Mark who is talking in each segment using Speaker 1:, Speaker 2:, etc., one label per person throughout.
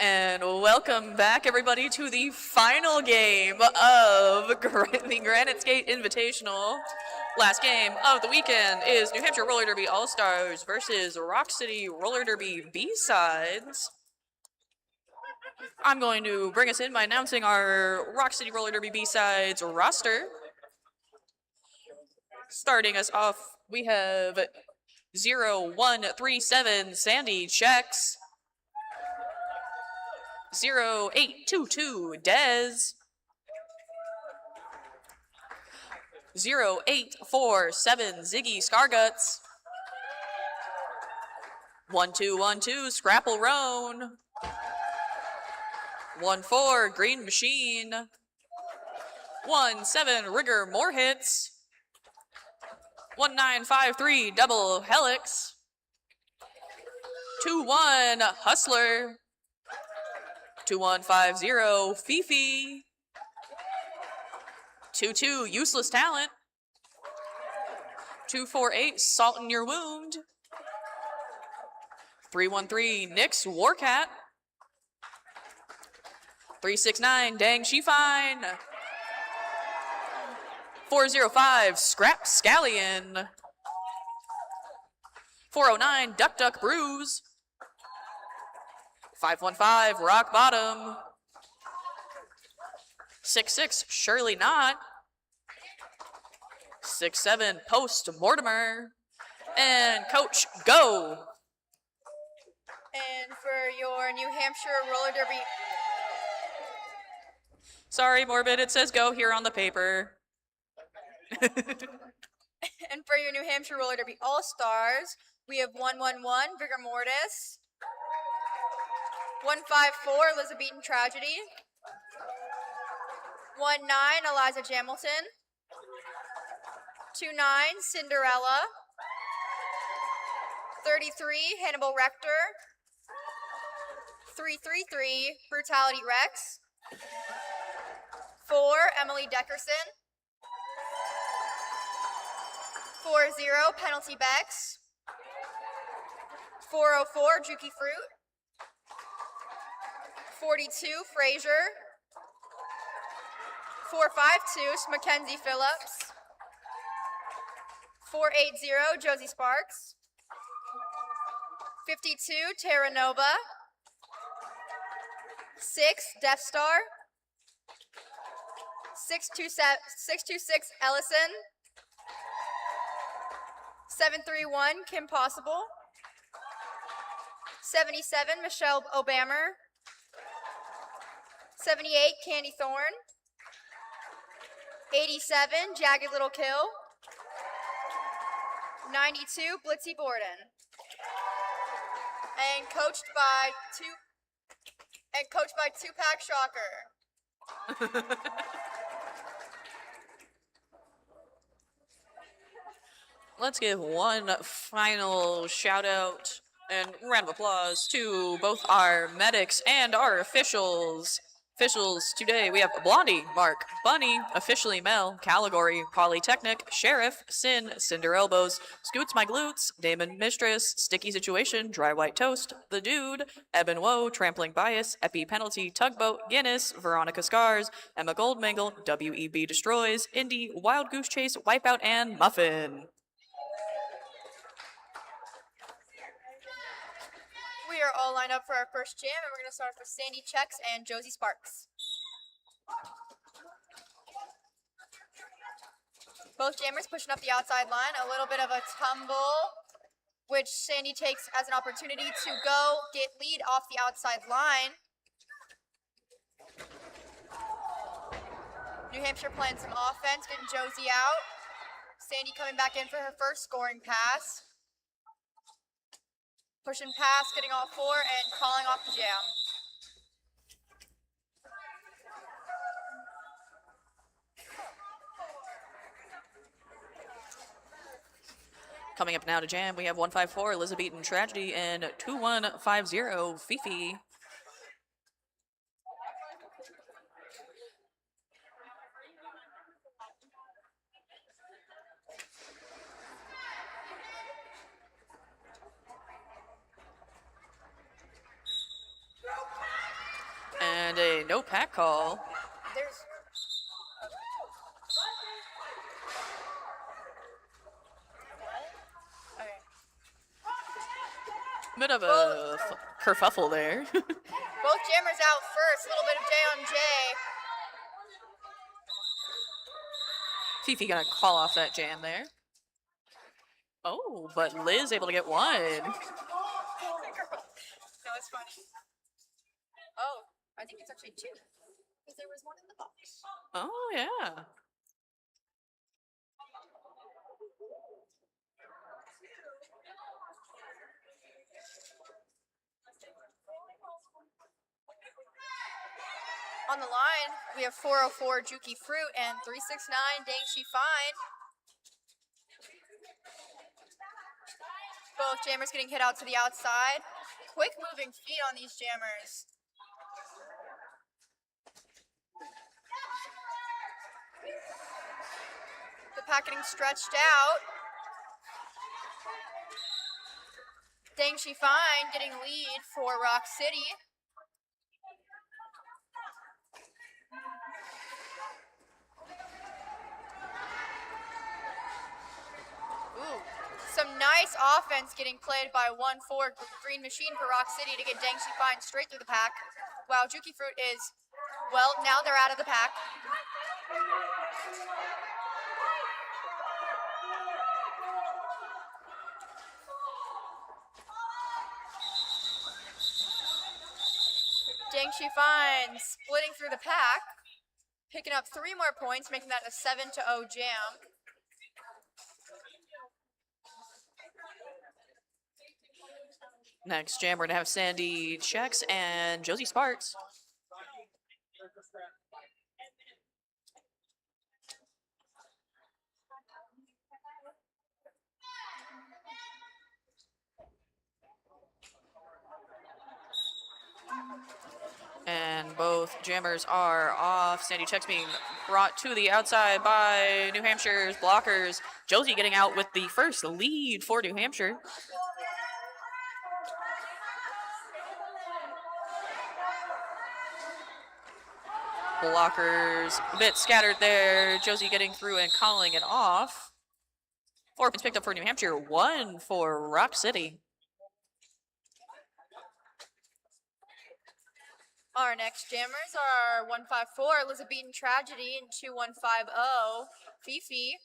Speaker 1: And welcome back, everybody, to the final game of the Granite Skate Invitational. Last game of the weekend is New Hampshire Roller Derby All-Stars versus Rock City Roller Derby B-Sides. I'm going to bring us in by announcing our Rock City Roller Derby B-Sides roster. Starting us off, we have 0137 Sandy checks. 0822 Dez. 0847 Ziggy Scarguts. 1212 Scrapple Roan. 14 Green Machine. 17 Rigger More Hits. 1953 Double Helix. 21 Hustler. 2150 Fifi. 22 Useless Talent. 248 Salt in Your Wound. 313 Nick's Warcat. 369 Dang She Fine. 405 Scrap Scallion. 409 Duck Duck Bruise. 515 Rock Bottom. 66 Surely Not. 67 Post Mortimer. And Coach, go!
Speaker 2: And for your New Hampshire Roller Derby...
Speaker 1: Sorry, Morbid, it says go here on the paper.
Speaker 2: And for your New Hampshire Roller Derby All-Stars, we have 111 Vigor Mortis. 154 Elizabethan Tragedy. 19 Eliza Jamilton. 29 Cinderella. 33 Hannibal Rector. 333 Brutality Rex. 4 Emily Deckerson. 40 Penalty Bex. 404 Juki Fruit. 42 Frazier. 452 Mackenzie Phillips. 480 Josie Sparks. 52 Terra Nova. 6 Death Star. 626 Ellison. 731 Kim Possible. 77 Michelle Obamer. 78 Candy Thorne. 87 Jagged Little Kill. 92 Blitzy Borden. And coached by Two-Pack Shocker.
Speaker 1: Let's give one final shout out and round of applause to both our medics and our officials. Officials today, we have Blondie, Mark, Bunny, Officially Mel, Caligori, Polytechnic, Sheriff, Sin, Cinder Elbows, Scoots My Glutes, Damon Mistress, Sticky Situation, Dry White Toast, The Dude, Eben Woe, Trampling Bias, Epi Penalty, Tugboat, Guinness, Veronica Scars, Emma Goldmangle, WEB Destroys, Indy, Wild Goose Chase, Wipeout, and Muffin.
Speaker 2: We are all lined up for our first jam, and we're going to start with Sandy Checks and Josie Sparks. Both jammers pushing up the outside line. A little bit of a tumble, which Sandy takes as an opportunity to go get lead off the outside line. New Hampshire playing some offense, getting Josie out. Sandy coming back in for her first scoring pass. Pushing past, getting all four, and calling off the jam.
Speaker 1: Coming up now to jam, we have 154 Elizabethan Tragedy and 2150 Fifi. call.
Speaker 2: There's okay.
Speaker 1: Bit of a kerfuffle there.
Speaker 2: Both jammers out first. A little bit of J on J.
Speaker 1: Fifi gonna call off that jam there. Oh, but Liz able to get one.
Speaker 2: That was funny. Oh, I think it's actually two. Because there was one in the box.
Speaker 1: Oh, yeah.
Speaker 2: On the line, we have 404 Juki Fruit and 369 Dang She Fine. Both jammers getting hit out to the outside. Quick moving feet on these jammers. The pack getting stretched out. Dang She Fine getting lead for Rock City. Ooh, some nice offense getting played by 1-4 Green Machine for Rock City to get Dang She Fine straight through the pack. Wow, Juki Fruit is, well, now they're out of the pack. Dang She Fine splitting through the pack, picking up 3 more points, making that a 7-0 jam.
Speaker 1: Next jam, we're gonna have Sandy Chex and Josie Sparks. And both jammers are off. Sandy Chex being brought to the outside by New Hampshire's blockers. Josie getting out with the first lead for New Hampshire. Blockers a bit scattered there. Josie getting through and calling it off. 4 points picked up for New Hampshire, 1 for Rock City.
Speaker 2: Our next jammers are 154 Elizabethan Tragedy and 2150 Fifi.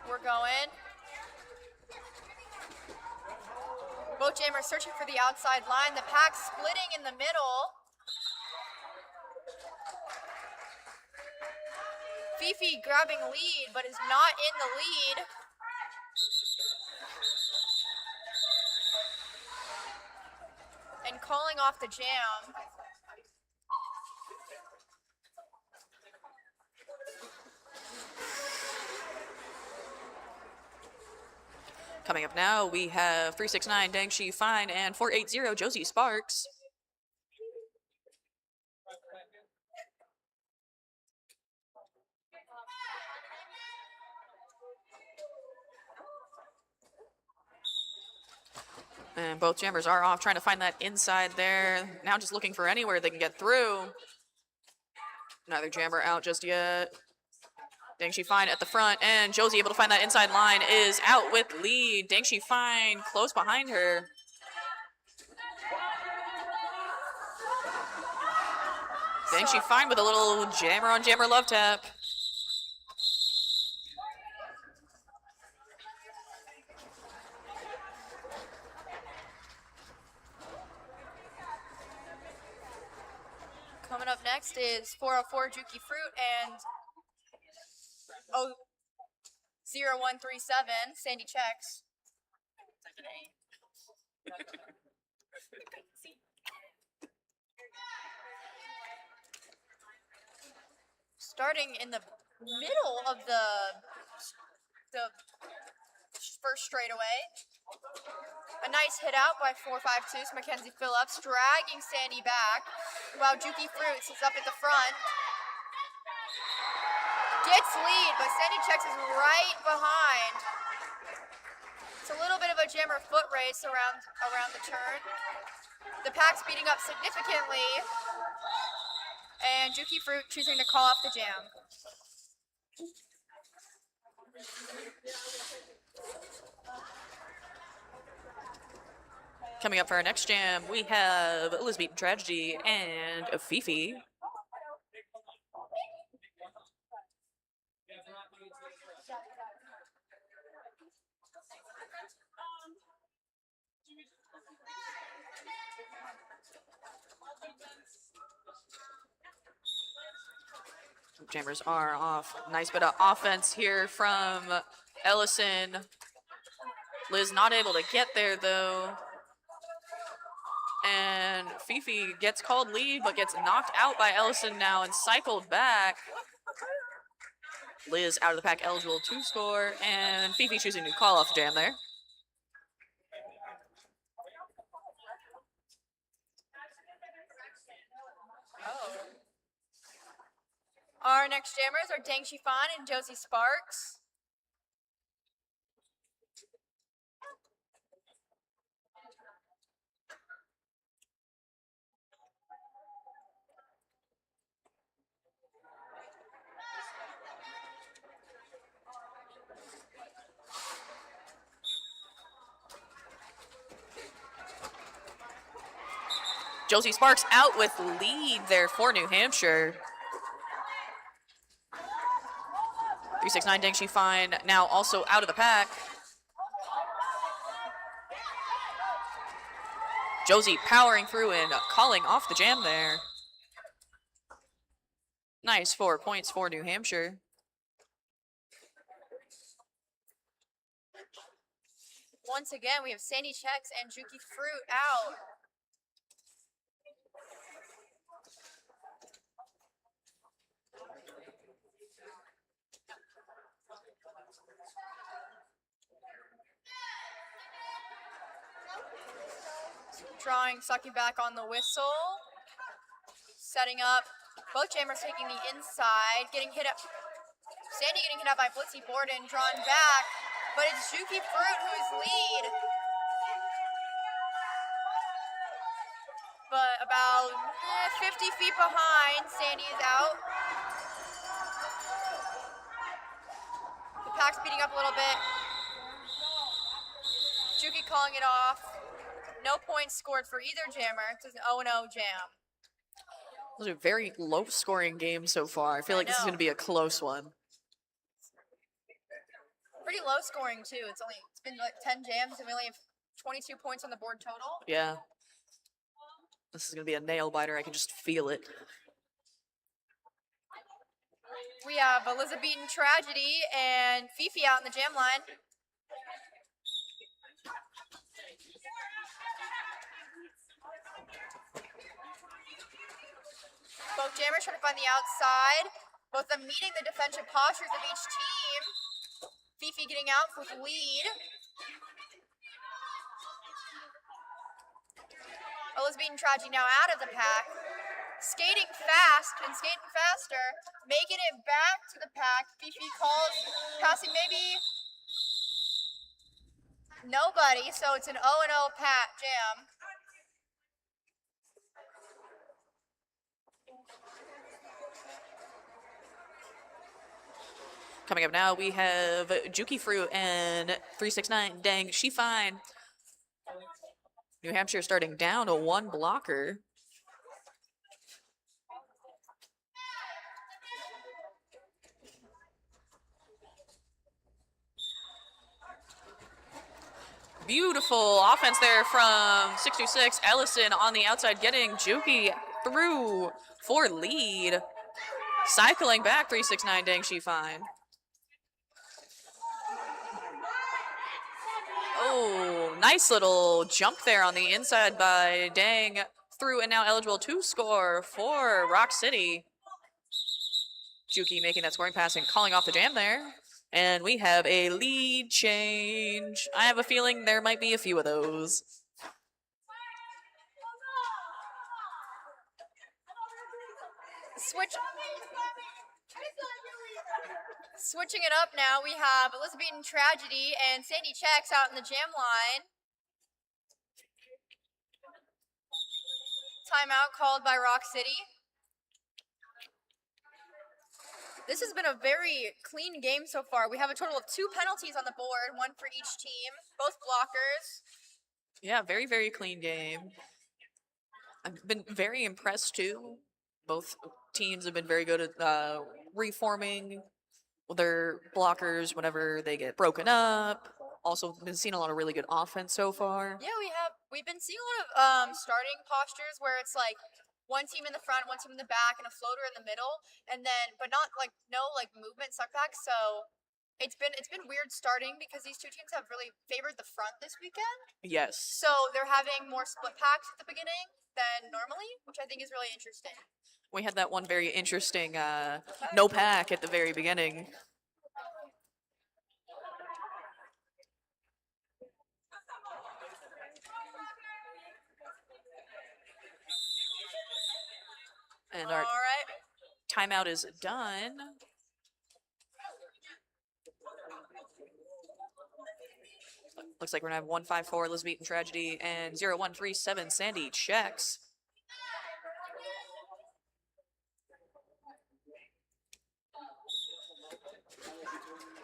Speaker 2: We're going. Both jammers searching for the outside line. The pack splitting in the middle. Fifi grabbing lead, but is not in the lead. And calling off the jam.
Speaker 1: Coming up now, we have 369 Dang She Fine and 480 Josie Sparks. And both jammers are off, trying to find that inside there. Now just looking for anywhere they can get through. Neither jammer out just yet. Dang She Fine at the front, and Josie able to find that inside line, is out with lead. Dang She Fine close behind her. Dang She Fine with a little jammer on jammer love tap.
Speaker 2: Coming up next is 404 Juki Fruit and 0137 Sandy Chex. Starting in the middle of the first straightaway. A nice hit out by 452's Mackenzie Phillips, dragging Sandy back, while Juki Fruits is up at the front. gets lead, but Sandy Checks is right behind. It's a little bit of a jammer foot race around the turn. The pack speeding up significantly, and Juki Fruit choosing to call off the jam.
Speaker 1: Coming up for our next jam, we have Elizabeth Tragedy and Fifi. Jammers are off. Nice bit of offense here from Ellison. Liz not able to get there though. And Fifi gets called lead, but gets knocked out by Ellison now and cycled back. Liz out of the pack eligible to score, and Fifi choosing to call off the jam there.
Speaker 2: Our next jammers are Dang Shifan and Josie Sparks.
Speaker 1: Josie Sparks out with lead there for New Hampshire. 369 Deng Shifan now also out of the pack. Josie powering through and calling off the jam there. Nice 4 points for New Hampshire.
Speaker 2: Once again, we have Sandy Checks and Juki Fruit out. Drawing Saki back on the whistle. Setting up. Both jammers taking the inside. Getting hit up. Sandy getting hit up by Blitzy Borden. Drawn back. But it's Juki Fruit who is lead. But about 50 feet behind. Sandy is out. The pack's speeding up a little bit. Juki calling it off. No points scored for either jammer. It's an 0-0 jam.
Speaker 1: Those are very low-scoring games so far. I feel like this is going to be a close one.
Speaker 2: Pretty low-scoring too. It's been like 10 jams and we only have 22 points on the board total.
Speaker 1: Yeah. This is going to be a nail-biter. I can just feel it.
Speaker 2: We have Elizabethan Tragedy and Fifi out in the jam line. Both jammers trying to find the outside. Both of them meeting the defensive postures of each team. Fifi getting out with lead. Elizabethan Tragedy now out of the pack. Skating fast and skating faster. Making it back to the pack. Fifi calls, passing maybe nobody. So it's an 0-0 jam.
Speaker 1: Coming up now, we have Juki Fruit and 369 Dang Shifan. New Hampshire starting down to 1 blocker. Beautiful offense there from 626. Ellison on the outside getting Juki through for lead. Cycling back 369 Dang Shifan. Oh, nice little jump there on the inside by Dang. Through and now eligible to score for Rock City. Juki making that scoring pass and calling off the jam there. And we have a lead change. I have a feeling there might be a few of those.
Speaker 2: Switch. Switching it up now, we have Elizabethan Tragedy and Sandy Checks out in the jam line. Timeout called by Rock City. This has been a very clean game so far. We have a total of 2 penalties on the board, 1 for each team, both blockers.
Speaker 1: Yeah, very, very clean game. I've been very impressed too. Both teams have been very good at reforming their blockers whenever they get broken up. Also, been seeing a lot of really good offense so far.
Speaker 2: Yeah, we've been seeing a lot of starting postures where it's like one team in the front, one team in the back, and a floater in the middle, and then but not like no like movement suckbacks. So it's been weird starting because these two teams have really favored the front this weekend.
Speaker 1: Yes.
Speaker 2: So they're having more split packs at the beginning than normally, which I think is really interesting.
Speaker 1: We had that one very interesting no pack at the very beginning. And our
Speaker 2: All right.
Speaker 1: timeout is done. Looks like we're gonna have 154 Elizabethan Tragedy and 0137 Sandy Checks.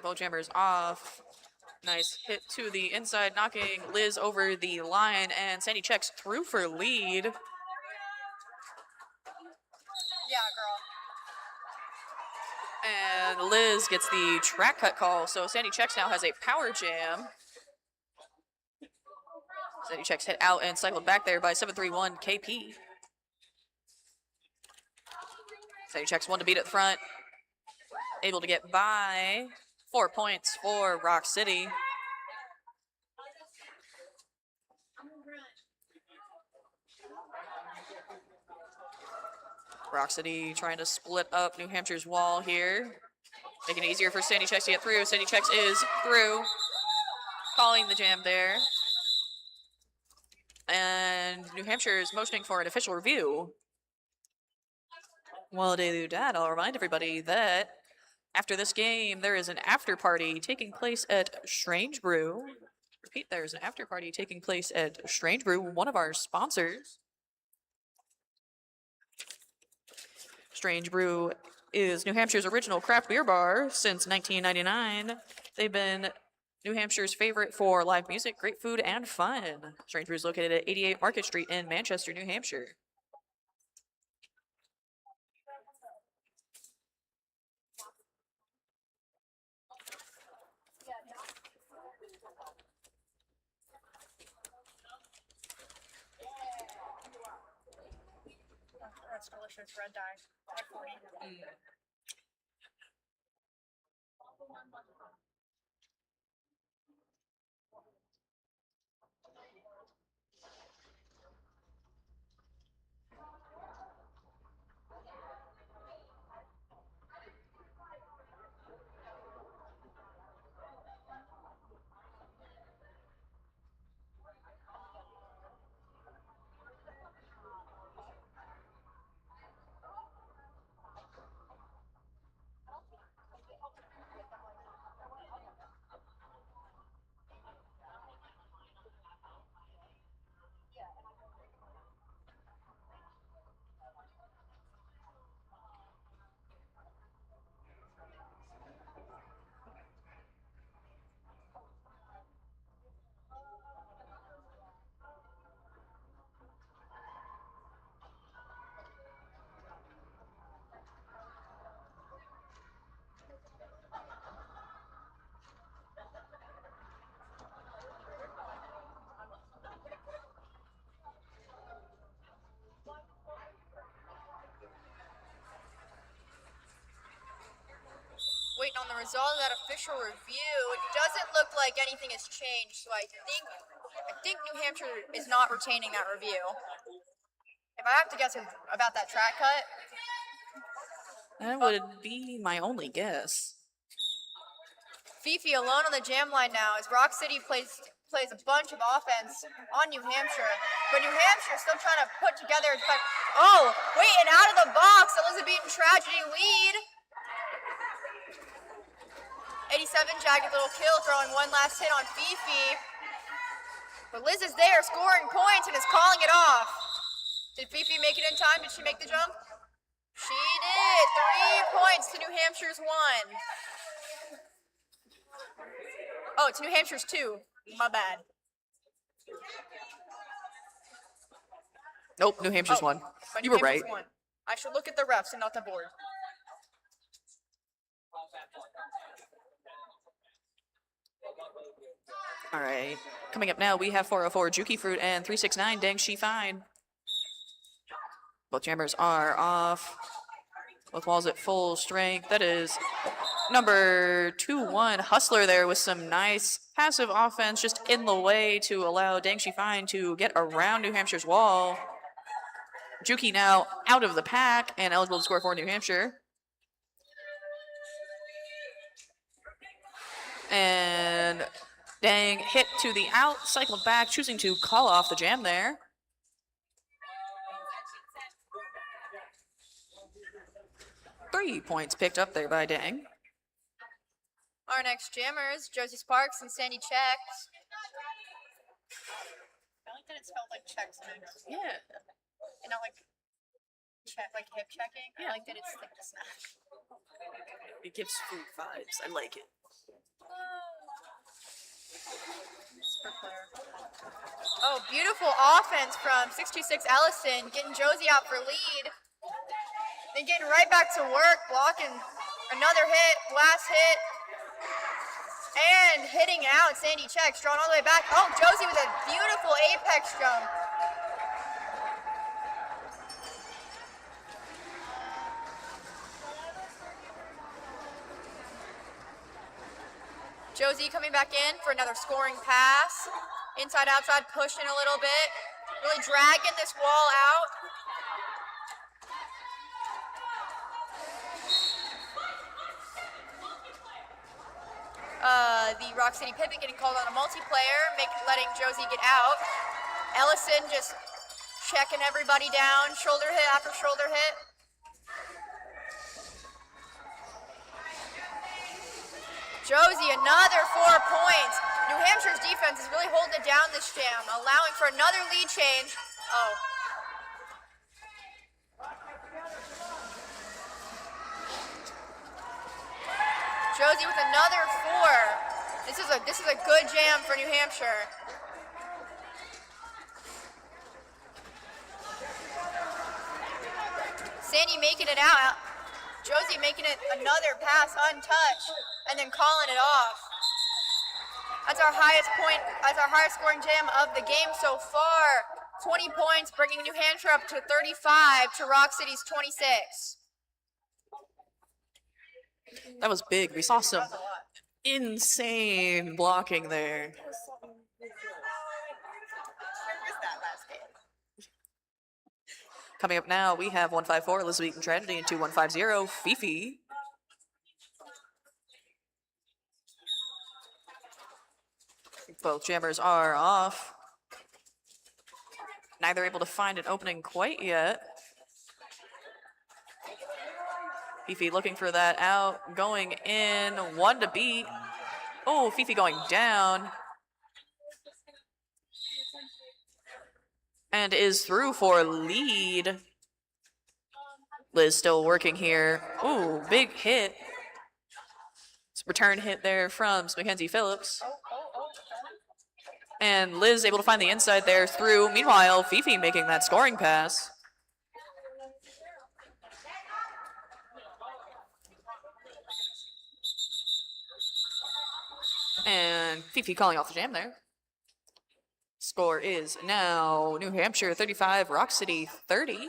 Speaker 1: Bowjammers off. Nice hit to the inside, knocking Liz over the line, and Sandy Checks through for lead.
Speaker 2: Yeah, girl.
Speaker 1: And Liz gets the track cut call, so Sandy Checks now has a power jam. Sandy Checks hit out and cycled back there by 731 KP. Sandy Checks one to beat at the front. Able to get by. 4 points for Rock City. Rock City trying to split up New Hampshire's wall here. Making it easier for Sandy Checks to get through. Sandy Checks is through. Calling the jam there. And New Hampshire is motioning for an official review. While they do that, I'll remind everybody that after this game, there is an after party taking place at Strange Brew. Repeat, there's an after party taking place at Strange Brew, one of our sponsors. Strange Brew is New Hampshire's original craft beer bar since 1999. They've been New Hampshire's favorite for live music, great food, and fun. Strange Brew is located at 88 Market Street in Manchester, New Hampshire.
Speaker 2: That's delicious red dye. Waiting on the result of that official review. It doesn't look like anything has changed, so I think New Hampshire is not retaining that review. If I have to guess about that track cut,
Speaker 1: That would be my only guess.
Speaker 2: Fifi alone on the jam line now as Rock City plays a bunch of offense on New Hampshire, but New Hampshire still trying to put together. Oh, wait, and out of the box, Elizabethan Tragedy lead. 87, jagged little kill, throwing one last hit on Fifi. But Liz is there, scoring points, and is calling it off. Did Fifi make it in time? Did she make the jump? She did. 3 points to New Hampshire's 1. Oh, it's New Hampshire's 2. My bad.
Speaker 1: Nope, New Hampshire's won.
Speaker 2: But
Speaker 1: You
Speaker 2: New
Speaker 1: were right.
Speaker 2: Hampshire's 1. I should look at the refs and not the board.
Speaker 1: All right. Coming up now, we have 404 Juki Fruit and 369 Dang She Fine. Both jammers are off. Both walls at full strength. That is number 2-1 Hustler there with some nice passive offense just in the way to allow Dang She Fine to get around New Hampshire's wall. Juki now out of the pack and eligible to score for New Hampshire. And Dang hit to the out, cycled back, choosing to call off the jam there. Three points picked up there by Dang.
Speaker 2: Our next jammers, Josie Sparks and Sandy Checks. I like that it spelled like checks.
Speaker 1: Yeah.
Speaker 2: And not like like hip checking. Yeah. I like that it's like a snack.
Speaker 1: It gives food vibes. I like it.
Speaker 2: Oh, beautiful offense from 626 Ellison, getting Josie out for lead. Then getting right back to work, blocking another hit, last hit. And hitting out Sandy Checks, drawn all the way back. Oh, Josie with a beautiful apex jump. Josie coming back in for another scoring pass. Inside, outside, pushing a little bit. Really dragging this wall out. The Rock City Pivot getting called on a multiplayer, letting Josie get out. Ellison just checking everybody down, shoulder hit after shoulder hit. Josie, another 4 points. New Hampshire's defense is really holding it down this jam, allowing for another lead change. Oh. Josie with another 4. This is a good jam for New Hampshire. Sandy making it out. Josie making it another pass untouched and then calling it off. That's our highest point, that's our highest scoring jam of the game so far. 20 points, bringing New Hampshire up to 35 to Rock City's 26.
Speaker 1: That was big. We saw some insane blocking there. Coming up now, we have 154 Elizabeth Tragedy and 2150 Fifi. Both jammers are off. Neither able to find an opening quite yet. Fifi looking for that out, going in, 1 to beat. Oh, Fifi going down. And is through for lead. Liz still working here. Ooh, big hit. Return hit there from Mackenzie Phillips. And Liz able to find the inside there through. Meanwhile, Fifi making that scoring pass. And Fifi calling off the jam there. Score is now New Hampshire 35, Rock City 30.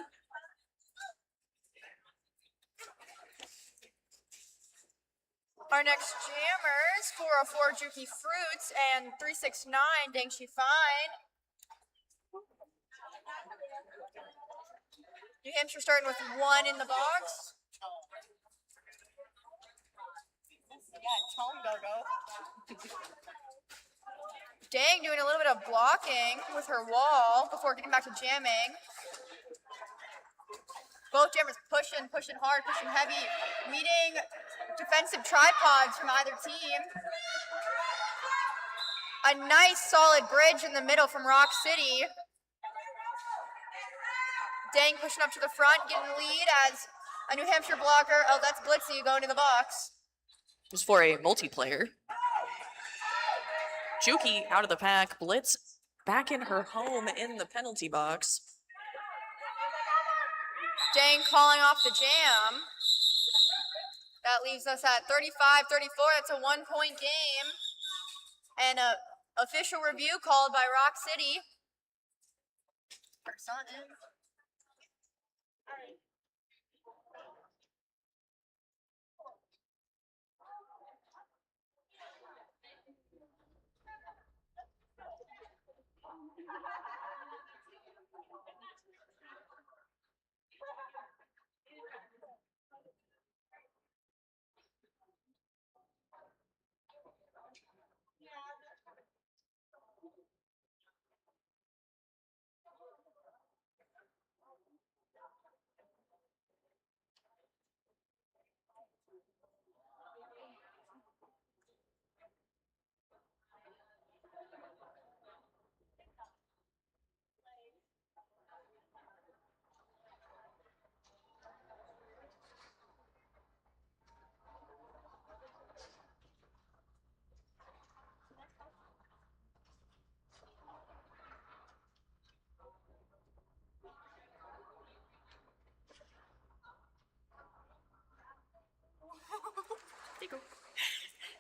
Speaker 2: Our next jammers, 404 Juki Fruits and 369 Dang She Fine. New Hampshire starting with 1 in the box. Yeah, tone go-go. Dang doing a little bit of blocking with her wall before getting back to jamming. Both jammers pushing hard, pushing heavy, meeting defensive tripods from either team. A nice solid bridge in the middle from Rock City. Dang pushing up to the front, getting the lead as a New Hampshire blocker. Oh, that's Blitzy going to the box.
Speaker 1: It was for a multiplayer. Juki out of the pack. Blitz back in her home in the penalty box.
Speaker 2: Dang calling off the jam. That leaves us at 35-34. That's a 1-point game. And a official review called by Rock City. First on in.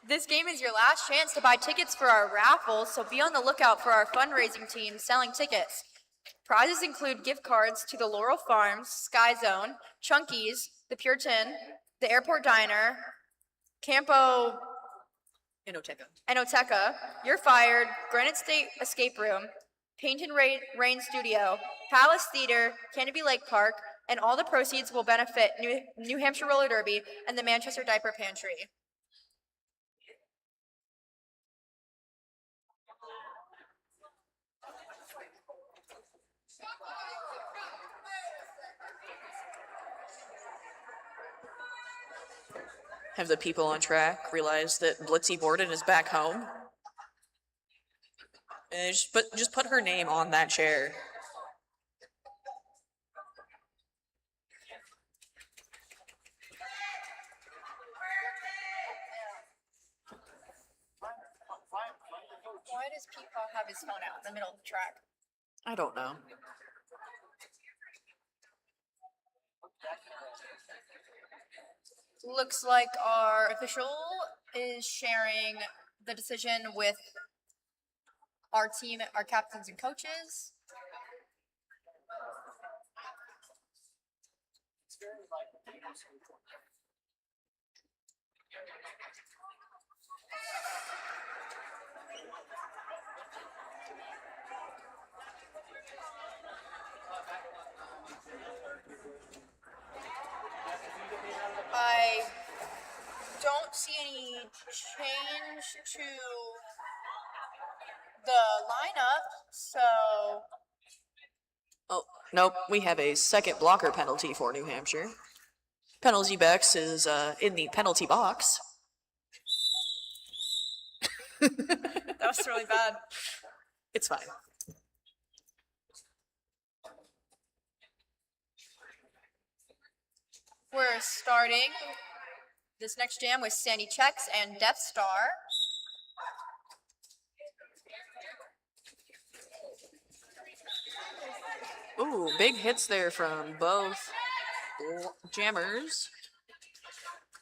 Speaker 2: This game is your last chance to buy tickets for our raffle, so be on the lookout for our fundraising team selling tickets. Prizes include gift cards to the Laurel Farms, Sky Zone, Chunky's, the Puritan, the Airport Diner, Campo Enoteca, You're Fired, Granite State Escape Room, Paint and Rain Studio, Palace Theater, Canopy Lake Park, and all the proceeds will benefit New Hampshire Roller Derby and the Manchester Diaper Pantry.
Speaker 1: Have the people on track realized that Blitzy Borden is back home? And just put her name on that chair.
Speaker 2: Why does Peacock have his phone out in the middle of the track?
Speaker 1: I don't know.
Speaker 2: Looks like our official is sharing the decision with our team, our captains and coaches. I don't see any change to the lineup, so
Speaker 1: Oh, nope. We have a second blocker penalty for New Hampshire. Penalty Bex is in the penalty box.
Speaker 2: that was really bad.
Speaker 1: It's fine.
Speaker 2: We're starting this next jam with Sandy Checks and Death Star.
Speaker 1: Ooh, big hits there from both jammers.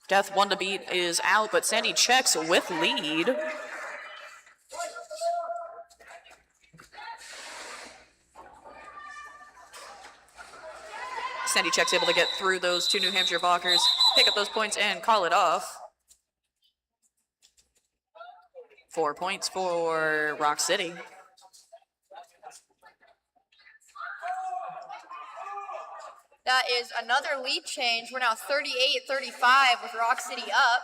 Speaker 1: Death One to Beat is out, but Sandy Checks with lead. Sandy Checks able to get through those two New Hampshire blockers, pick up those points, and call it off. 4 points for Rock City.
Speaker 2: That is another lead change. We're now 38-35 with Rock City up.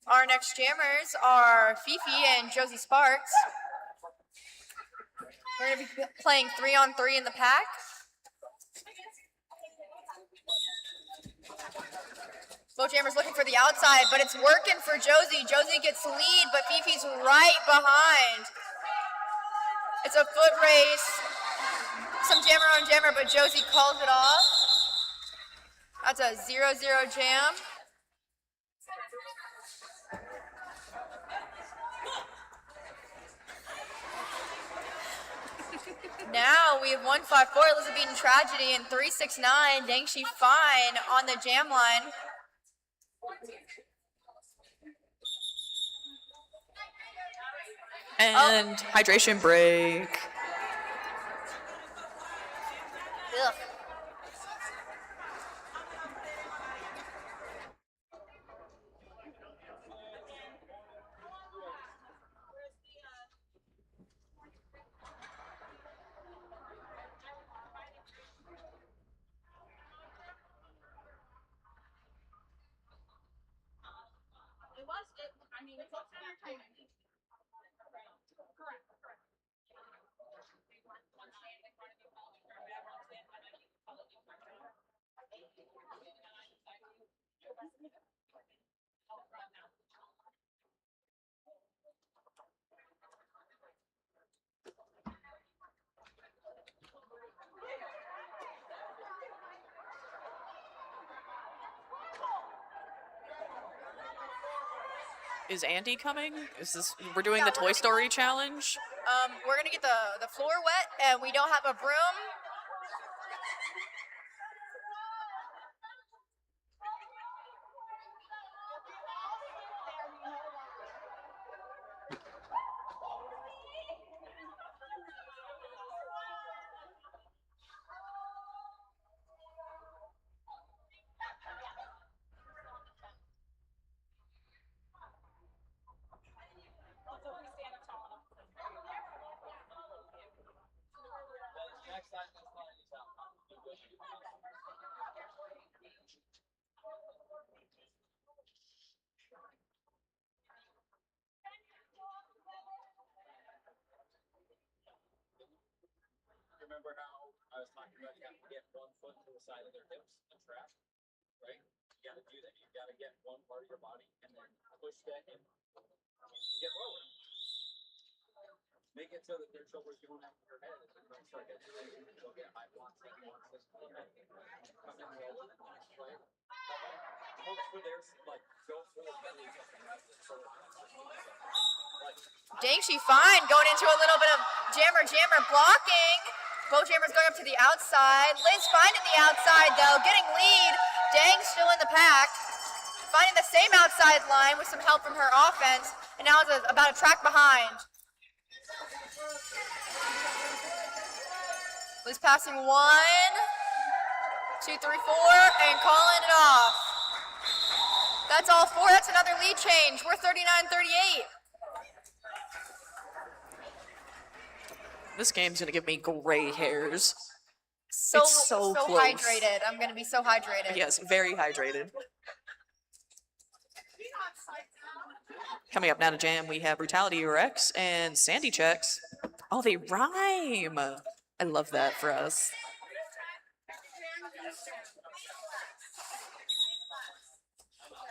Speaker 2: Our next jammers are Fifi and Josie Sparks. We're going to be playing 3-on-3 in the pack. Both jammers looking for the outside, but it's working for Josie. Josie gets lead, but Fifi's right behind. It's a foot race. Some jammer on jammer, but Josie calls it off. That's a 0-0 jam. Now we have 154 Elizabethan Tragedy and 369 Dang She Fine on the jam line.
Speaker 1: And hydration break.
Speaker 2: Ugh.
Speaker 1: Is Andy coming? We're doing the Toy Story challenge?
Speaker 2: We're gonna get the floor wet, and we don't have a broom.
Speaker 3: Remember how I was talking about you have to get one foot to the side of their hips and trap, right? You got to do that. You got to get one part of your body and then push that in and get lower. Make it so that their shoulders going up to your head and then start getting you'll get high blocks and blocks. Come in lower, right? Look for their like go full belly
Speaker 2: Dang She Fine going into a little bit of jammer blocking. Both jammers going up to the outside. Liz finding the outside though, getting lead. Dang still in the pack. Finding the same outside line with some help from her offense. And now it's about a track behind. Liz passing 1, 2, 3, 4, and calling it off. That's all 4. That's another lead change. We're 39-38.
Speaker 1: This game's gonna give me gray hairs.
Speaker 2: So
Speaker 1: It's so close.
Speaker 2: hydrated. I'm gonna be so hydrated.
Speaker 1: Yes, very hydrated. Coming up now to jam, we have Brutality Rex and Sandy Checks. Oh, they rhyme. I love that for us.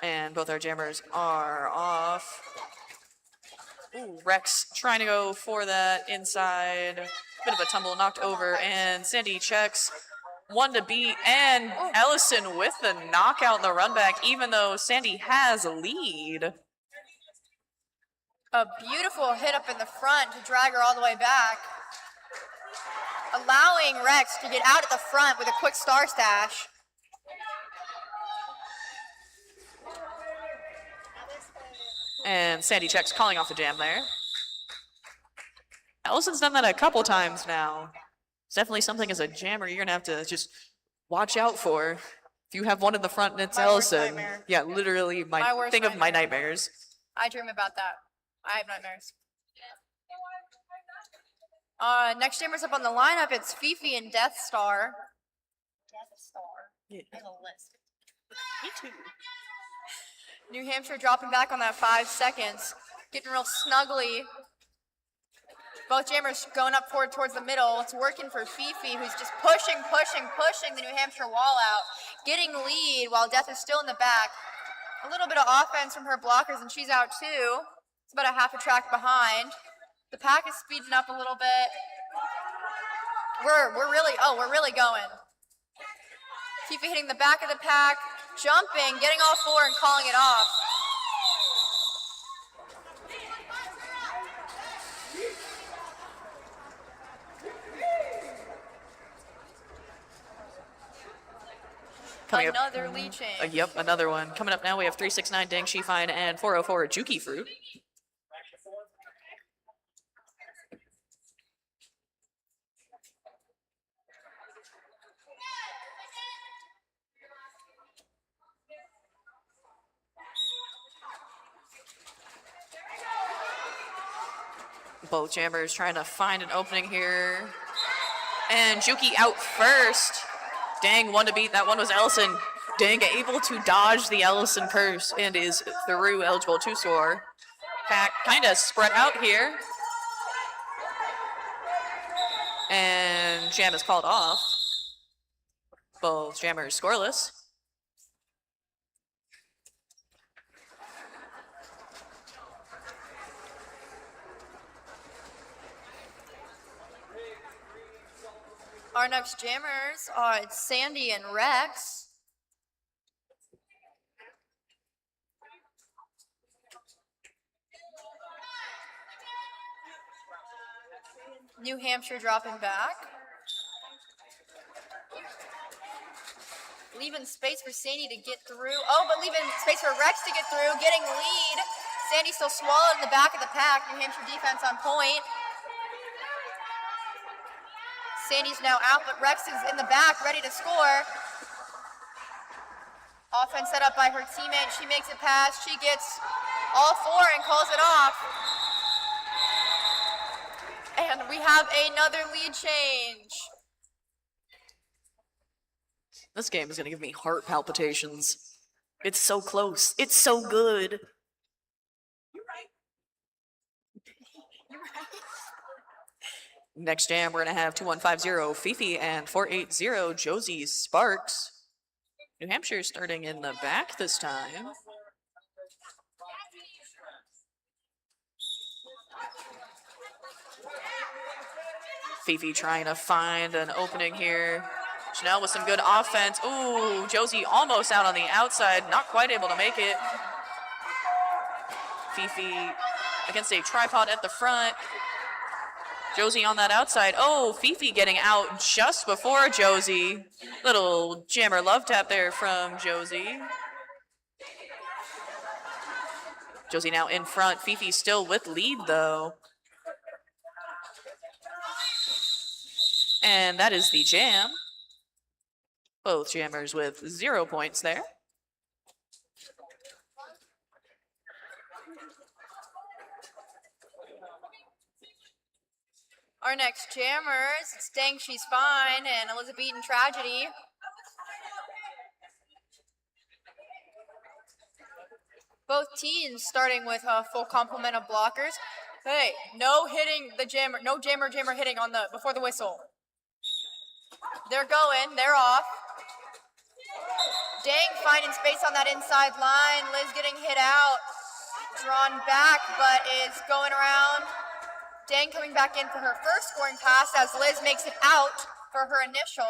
Speaker 1: And both our jammers are off. Ooh, Rex trying to go for that inside. Bit of a tumble, knocked over, and Sandy Checks one to beat, and Ellison with the knockout in the run back, even though Sandy has a lead.
Speaker 2: A beautiful hit up in the front to drag her all the way back, allowing Rex to get out at the front with a quick star stash.
Speaker 1: And Sandy Checks calling off the jam there. Ellison's done that a couple times now. It's definitely something as a jammer you're gonna have to just watch out for. If you have one in the front and it's
Speaker 2: My worst
Speaker 1: Ellison.
Speaker 2: nightmare.
Speaker 1: Yeah, literally
Speaker 2: My worst
Speaker 1: think of my
Speaker 2: nightmare.
Speaker 1: nightmares.
Speaker 2: I dream about that. I have nightmares. Next jammer's up on the lineup. It's Fifi and Death Star. Death Star.
Speaker 1: Yeah.
Speaker 2: There's a list.
Speaker 1: Me too.
Speaker 2: New Hampshire dropping back on that 5 seconds. Getting real snuggly. Both jammers going up forward towards the middle. It's working for Fifi, who's just pushing the New Hampshire wall out. Getting lead while Death is still in the back. A little bit of offense from her blockers, and she's out too. It's about a half a track behind. The pack is speeding up a little bit. We're really going. Fifi hitting the back of the pack, jumping, getting all four and calling it off.
Speaker 1: Coming
Speaker 2: Another lead change.
Speaker 1: Yep, another one. Coming up now, we have 369 Dang Shifine and 404 Juki Fruit. Both jammers trying to find an opening here. And Juki out first. Dang, one to beat. That one was Ellison. Dang, able to dodge the Ellison curse and is through eligible to score. Pack kind of spread out here. And jam is called off. Both jammers scoreless.
Speaker 2: Our next jammers are Sandy and Rex. New Hampshire dropping back. Leaving space for Sandy to get through. Oh, but leaving space for Rex to get through. Getting lead. Sandy still swallowed in the back of the pack. New Hampshire defense on point. Sandy's now out, but Rex is in the back, ready to score. Offense set up by her teammate. She makes it pass. She gets all four and calls it off. And we have another lead change.
Speaker 1: This game is going to give me heart palpitations. It's so close. It's so good. Next jam, we're going to have 2150 Fifi and 480 Josie Sparks. New Hampshire starting in the back this time. Fifi trying to find an opening here. Chanel with some good offense. Ooh, Josie almost out on the outside, not quite able to make it. Fifi against a tripod at the front. Josie on that outside. Oh, Fifi getting out just before Josie. Little jammer love tap there from Josie. Josie now in front. Fifi still with lead though. And that is the jam. Both jammers with 0 points there.
Speaker 2: Our next jammers, it's Dang She's Fine and Elizabethan Tragedy. Both teams starting with a full complement of blockers. Hey, no hitting the jammer, no jammer hitting on the before the whistle. They're going, they're off. Dang finding space on that inside line. Liz getting hit out, drawn back, but is going around. Dang coming back in for her first scoring pass as Liz makes it out for her initial.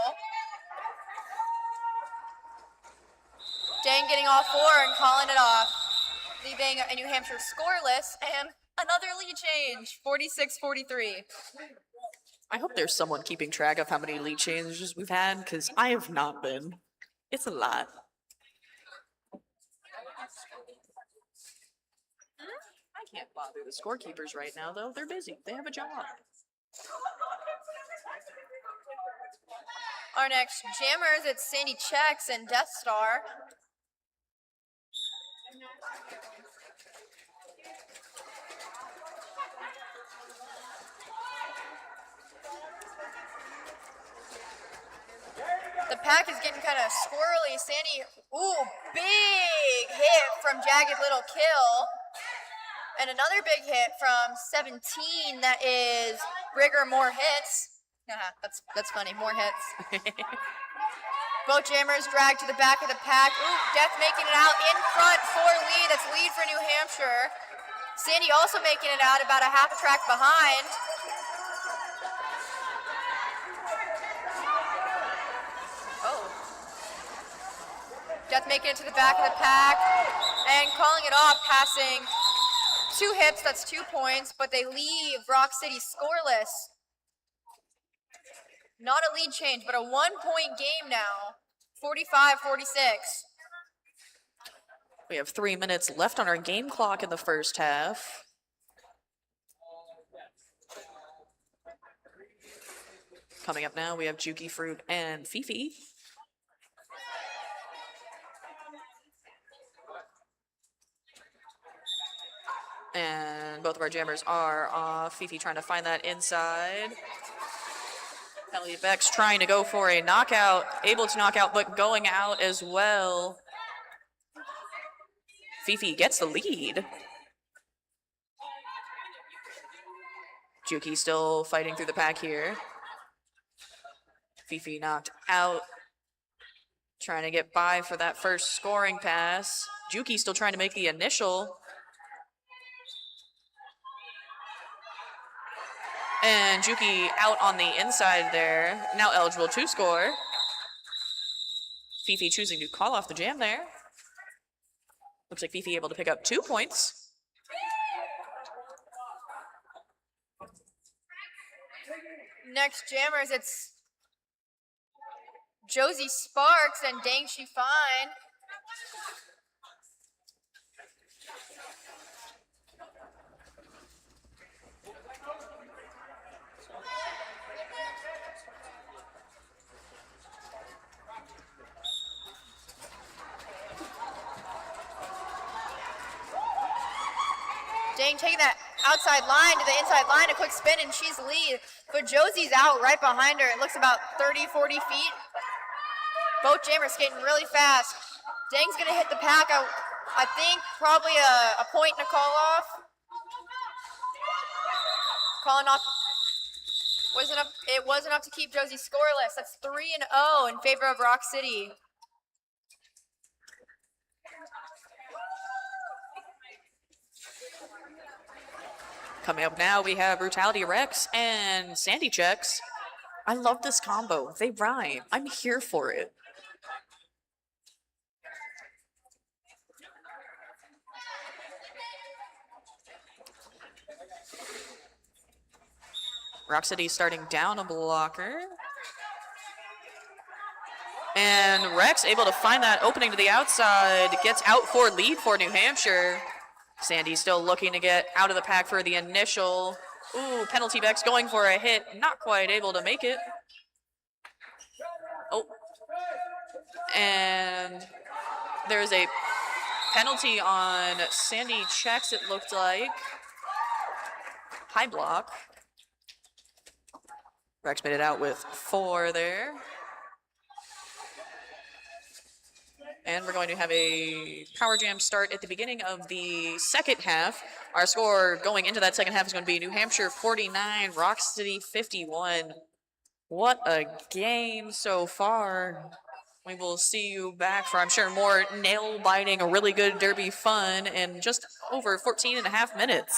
Speaker 2: Dang getting all four and calling it off, leaving New Hampshire scoreless and another lead change, 46-43.
Speaker 1: I hope there's someone keeping track of how many lead changes we've had, because I have not been. It's a lot. I can't bother the scorekeepers right now, though. They're busy. They have a job.
Speaker 2: Our next jammers, it's Sandy Chex and Death Star. The pack is getting kind of squirrely. Sandy, ooh, big hit from Jagged Little Kill. And another big hit from 17 that is Rigger More Hits. That's funny, more hits. Both jammers dragged to the back of the pack. Ooh, Death making it out in front for lead. That's lead for New Hampshire. Sandy also making it out about a half a track behind. Oh. Death making it to the back of the pack and calling it off, passing 2 hips, that's 2 points, but they leave Rock City scoreless. Not a lead change, but a 1-point game now, 45-46.
Speaker 1: We have 3 minutes left on our game clock in the first half. Coming up now, we have Juki Fruit and Fifi. And both of our jammers are off. Fifi trying to find that inside. Elliot Beck's trying to go for a knockout, able to knock out, but going out as well. Fifi gets the lead. Juki still fighting through the pack here. Fifi knocked out. Trying to get by for that first scoring pass. Juki still trying to make the initial. And Juki out on the inside there. Now eligible to score. Fifi choosing to call off the jam there. Looks like Fifi able to pick up 2 points.
Speaker 2: Next jammers, it's Josie Sparks and Dang She Fine. Dang taking that outside line to the inside line, a quick spin, and she's lead. But Josie's out right behind her. It looks about 30, 40 feet. Both jammers skating really fast. Dang's gonna hit the pack. I think probably a point and a call off. Calling off it wasn't enough to keep Josie scoreless. That's 3-0 in favor of Rock City.
Speaker 1: Coming up now, we have Brutality Rex and Sandy Checks. I love this combo. They rhyme. I'm here for it. Rock City starting down a blocker. And Rex able to find that opening to the outside. Gets out for lead for New Hampshire. Sandy still looking to get out of the pack for the initial. Ooh, penalty Beck's going for a hit. Not quite able to make it. Oh. And there's a penalty on Sandy Checks, it looked like. High block. Rex made it out with 4 there. And we're going to have a power jam start at the beginning of the second half. Our score going into that second half is going to be New Hampshire 49, Rock City 51. What a game so far. We will see you back for, I'm sure, more nail-biting, a really good derby fun in just over 14 and a half minutes.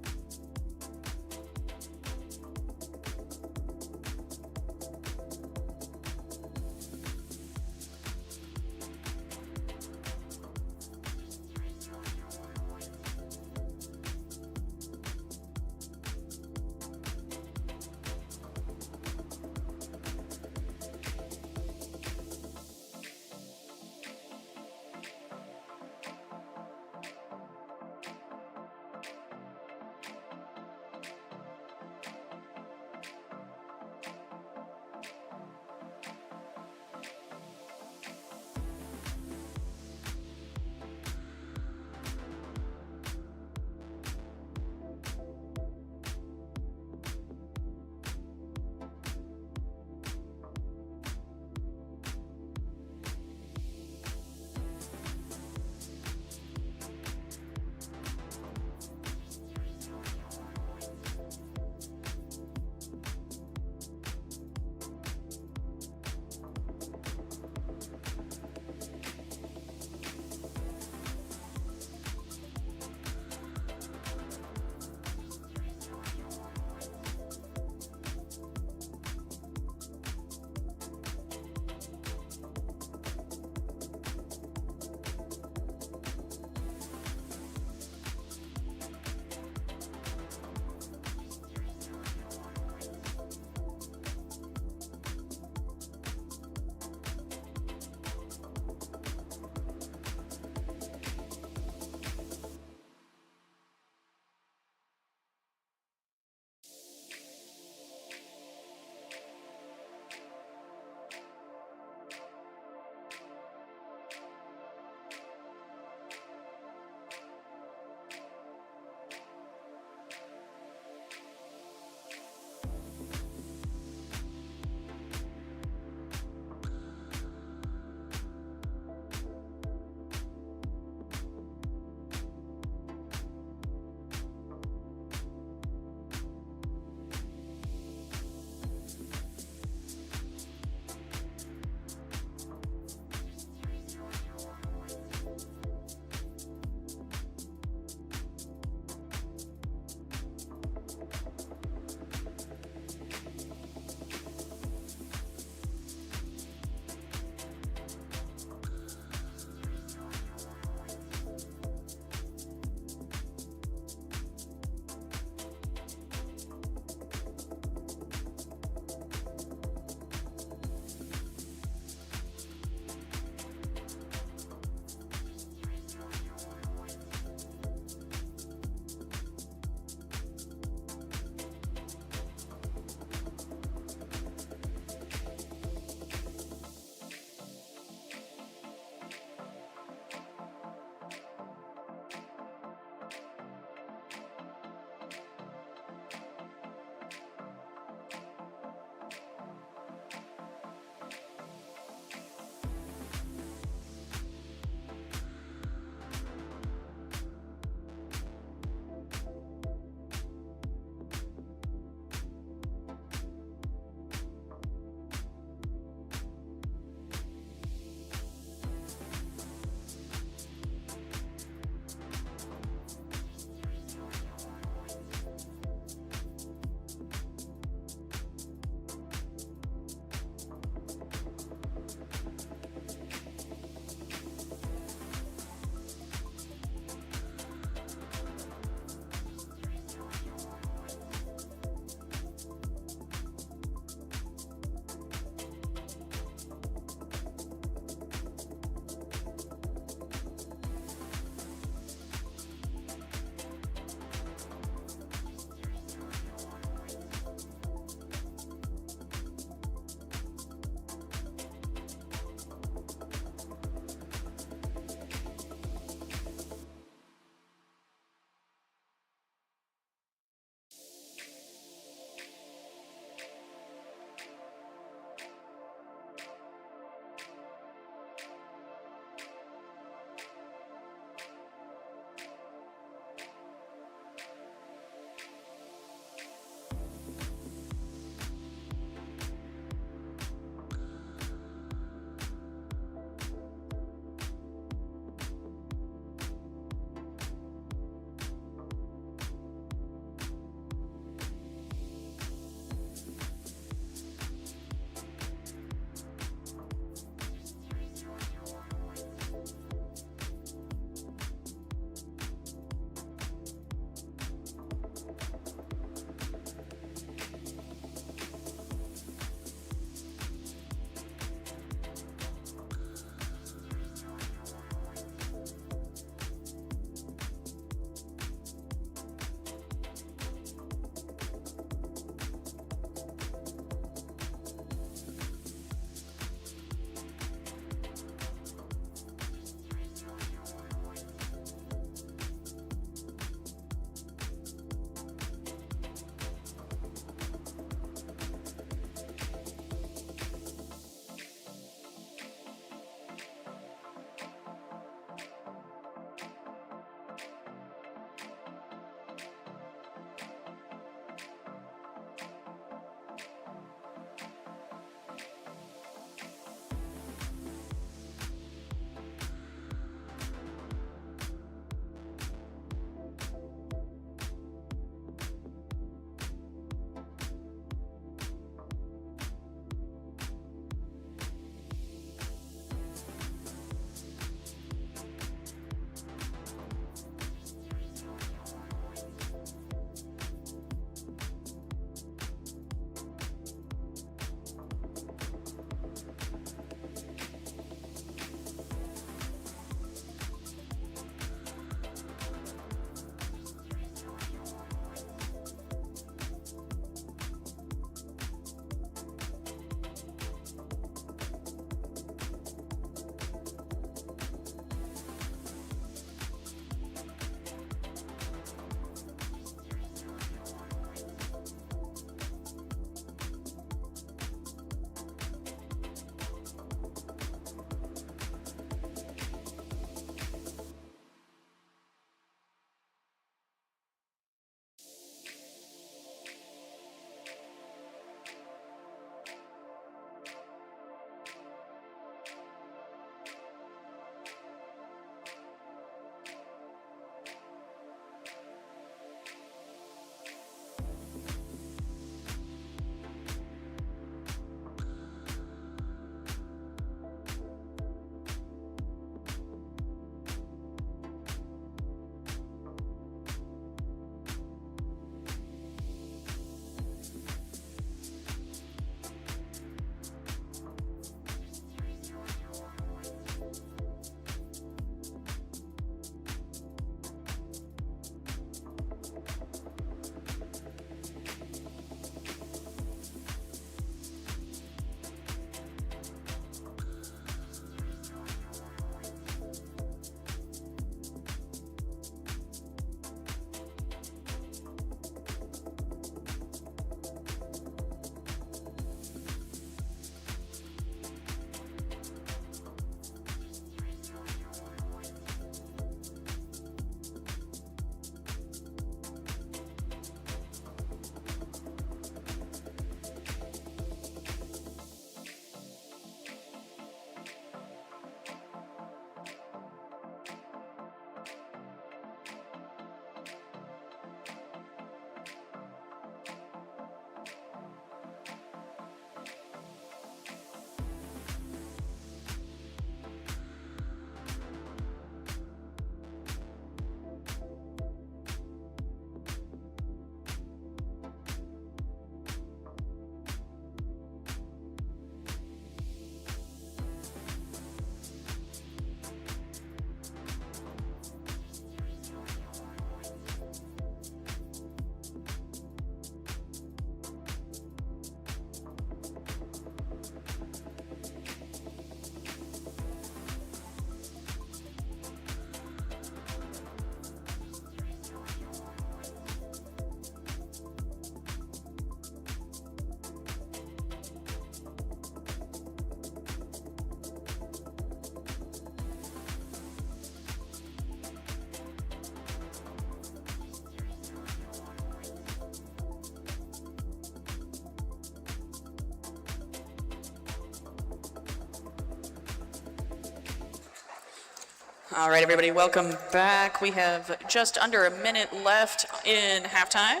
Speaker 1: All right, everybody, welcome back. We have just under a minute left in halftime.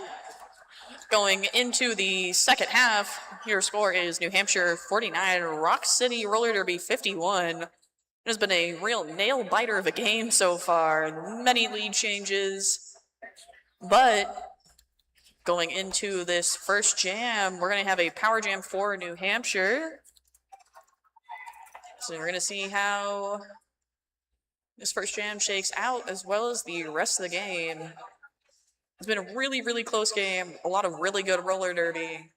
Speaker 1: Going into the second half, your score is New Hampshire 49, Rock City Roller Derby 51. It has been a real nail-biter of a game so far, many lead changes, but going into this first jam, we're going to have a power jam for New Hampshire. So we're going to see how this first jam shakes out as well as the rest of the game. It's been a really, really close game. A lot of really good roller derby.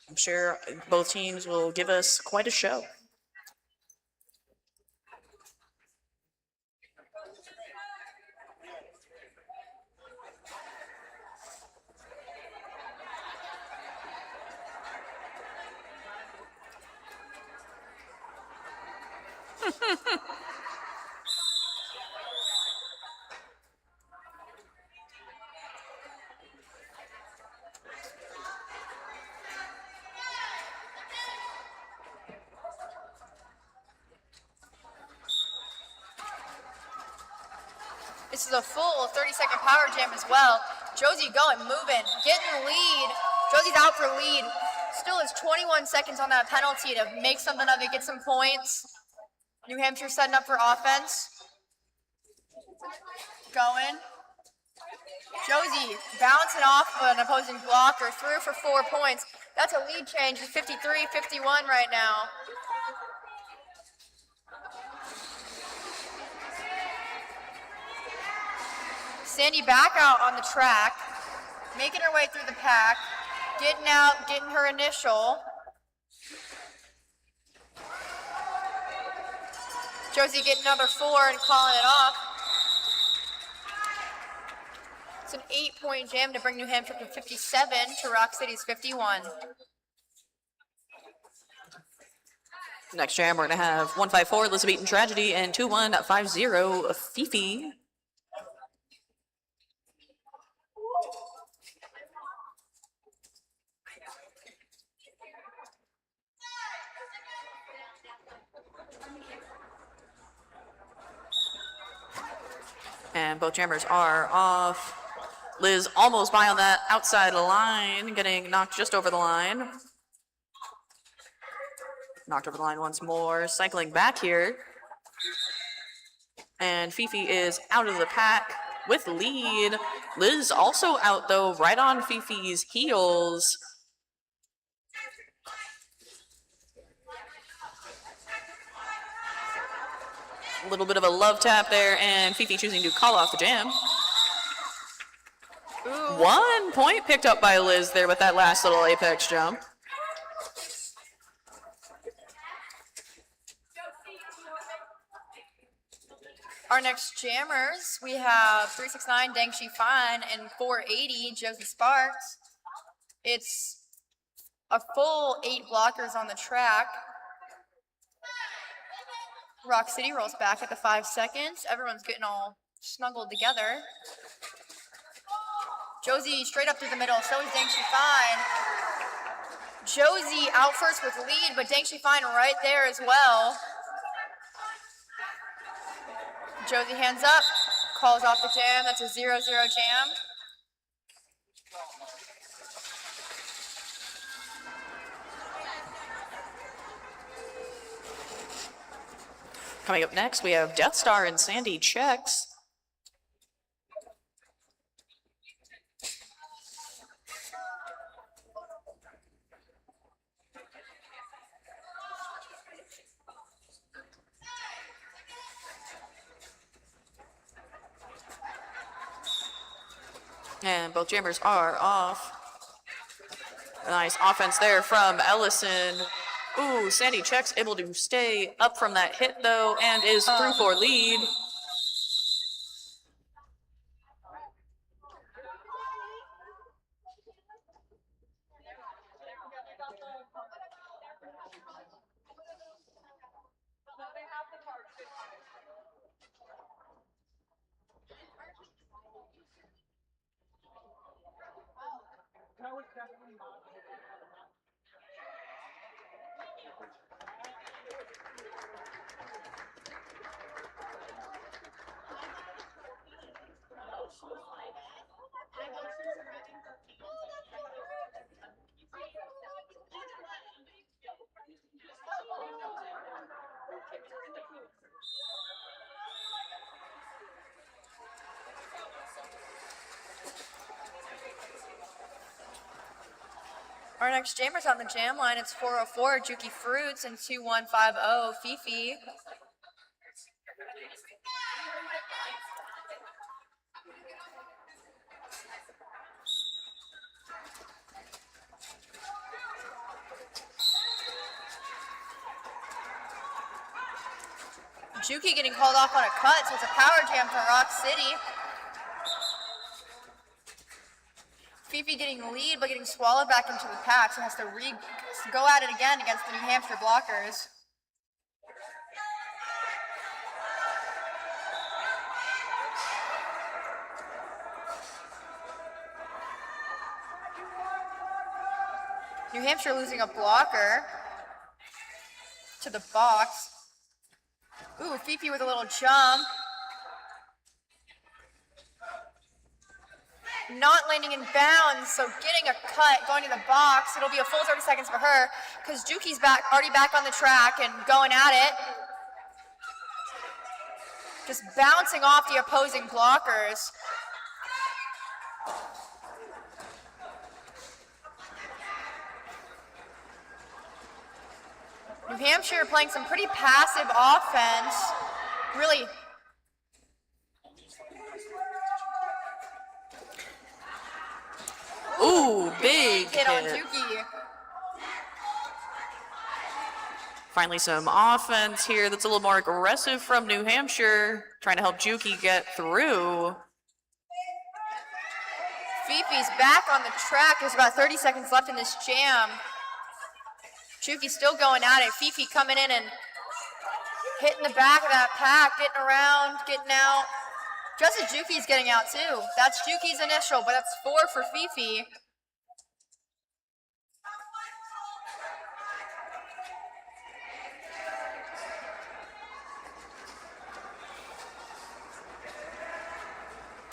Speaker 1: I'm sure both teams will give us quite a show.
Speaker 2: This is a full 30-second power jam as well. Josie going, moving, getting the lead. Josie's out for lead. Still has 21 seconds on that penalty to make something of it, get some points. New Hampshire setting up for offense. Going. Josie bouncing off of an opposing blocker, through for 4 points. That's a lead change, it's 53-51 right now. Sandy back out on the track, making her way through the pack, getting out, getting her initial. Josie getting another 4 and calling it off. It's an 8-point jam to bring New Hampshire to 57 to Rock City's 51.
Speaker 1: Next jam, we're going to have 154 Elizabethan Tragedy and 2150 Fifi. And both jammers are off. Liz almost by on that outside line, getting knocked just over the line. Knocked over the line once more, cycling back here. And Fifi is out of the pack with lead. Liz also out though, right on Fifi's heels. A little bit of a love tap there, and Fifi choosing to call off the jam.
Speaker 2: Ooh.
Speaker 1: 1 point picked up by Liz there with that last little apex jump.
Speaker 2: Our next jammers, we have 369 Dang She Fine and 480 Josie Sparks. It's a full 8 blockers on the track. Rock City rolls back at the 5 seconds. Everyone's getting all snuggled together. Josie straight up through the middle, so is Dang She Fine. Josie out first with lead, but Dang She Fine right there as well. Josie hands up, calls off the jam. That's a 0-0 jam.
Speaker 1: Coming up next, we have Death Star and Sandy Checks. And both jammers are off. A nice offense there from Ellison. Ooh, Sandy Checks able to stay up from that hit though, and is through for lead.
Speaker 2: Our next jammer's on the jam line. It's 404 Juki Fruits and 2150 Fifi. Juki getting called off on a cut, so it's a power jam for Rock City. Fifi getting the lead, but getting swallowed back into the pack, so has to go at it again against the New Hampshire blockers. New Hampshire losing a blocker to the box. Ooh, Fifi with a little jump. Not landing in bounds, so getting a cut, going to the box. It'll be a full 30 seconds for her because Juki's already back on the track and going at it. Just bouncing off the opposing blockers. New Hampshire playing some pretty passive offense. Really.
Speaker 1: Ooh, big
Speaker 2: hit on
Speaker 1: hit.
Speaker 2: Juki.
Speaker 1: Finally some offense here that's a little more aggressive from New Hampshire, trying to help Juki get through.
Speaker 2: Fifi's back on the track. There's about 30 seconds left in this jam. Juki's still going at it. Fifi coming in and hitting the back of that pack, getting around, getting out. Just as Juki's getting out too. That's Juki's initial, but that's 4 for Fifi.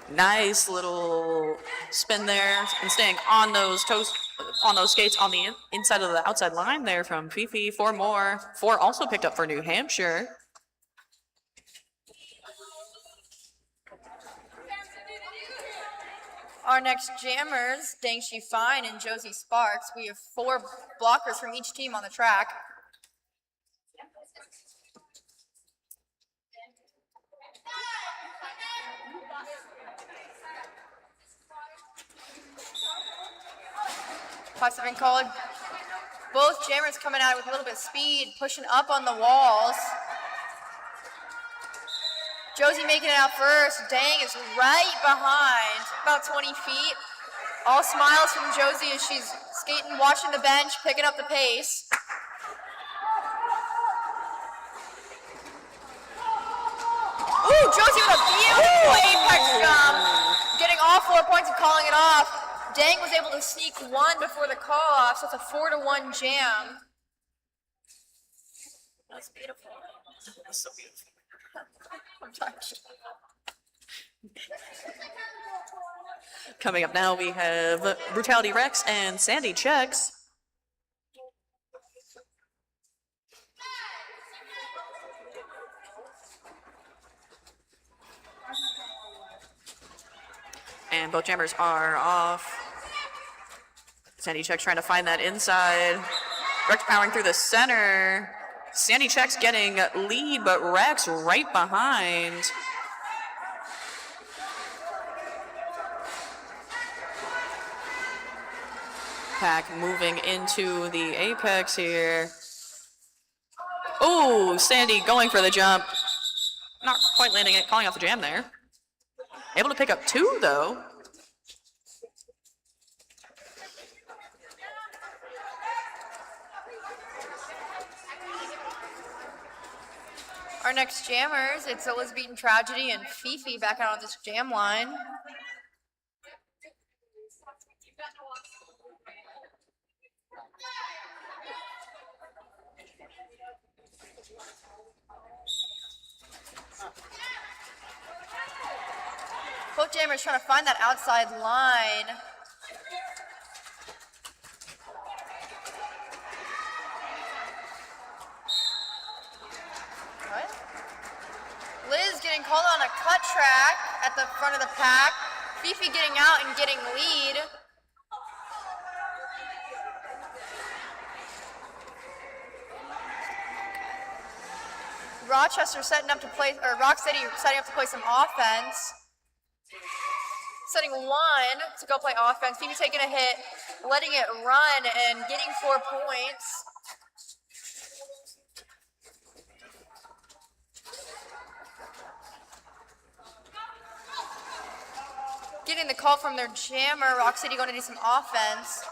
Speaker 1: Nice little spin there and staying on those toes, on those skates on the inside of the outside line there from Fifi. 4 more. 4 also picked up for New Hampshire.
Speaker 2: Our next jammers, Dangshi Fine and Josie Sparks. We have 4 blockers from each team on the track. Pucks have been called. Both jammers coming out with a little bit of speed, pushing up on the walls. Josie making it out first. Dang is right behind, about 20 feet. All smiles from Josie as she's skating, watching the bench, picking up the pace. Ooh, Josie with a beautiful apex jump. Getting all 4 points and calling it off. Dang was able to sneak 1 before the call-off, so it's a 4-1 jam. That's beautiful.
Speaker 1: That's so beautiful.
Speaker 2: I'm touched.
Speaker 1: Coming up now, we have Brutality Rex and Sandy Checks. And both jammers are off. Sandy Checks trying to find that inside. Rex powering through the center. Sandy Checks getting lead, but Rex right behind. Pack moving into the apex here. Oh, Sandy going for the jump. Not quite landing it, calling off the jam there. Able to pick up 2 though.
Speaker 2: Our next jammers, it's Elizabethan Tragedy and Fifi back out on this jam line. Both jammers trying to find that outside line. What? Liz getting called on a cut track at the front of the pack. Fifi getting out and getting lead. Rochester setting up to play, or Rock City setting up to play some offense. Setting one to go play offense. Phoebe taking a hit, letting it run, and getting 4 points. Getting the call from their jammer. Rock City going to do some offense.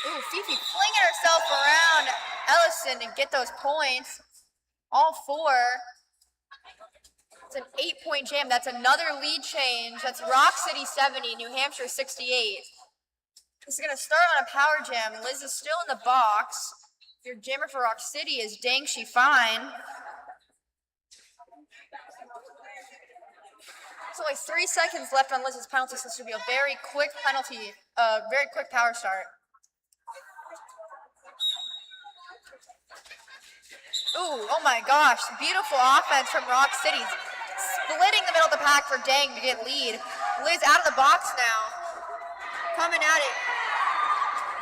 Speaker 2: Ooh, Fifi flinging herself around Ellison to get those points. All 4. It's an 8-point jam. That's another lead change. That's Rock City 70, New Hampshire 68. This is going to start on a power jam. Liz is still in the box. Your jammer for Rock City is Dang She Fine. There's only 3 seconds left on Liz's penalty, so this should be a very quick penalty, very quick power start. Ooh, oh my gosh, beautiful offense from Rock City. Splitting the middle of the pack for Dang to get lead. Liz out of the box now. Coming at it.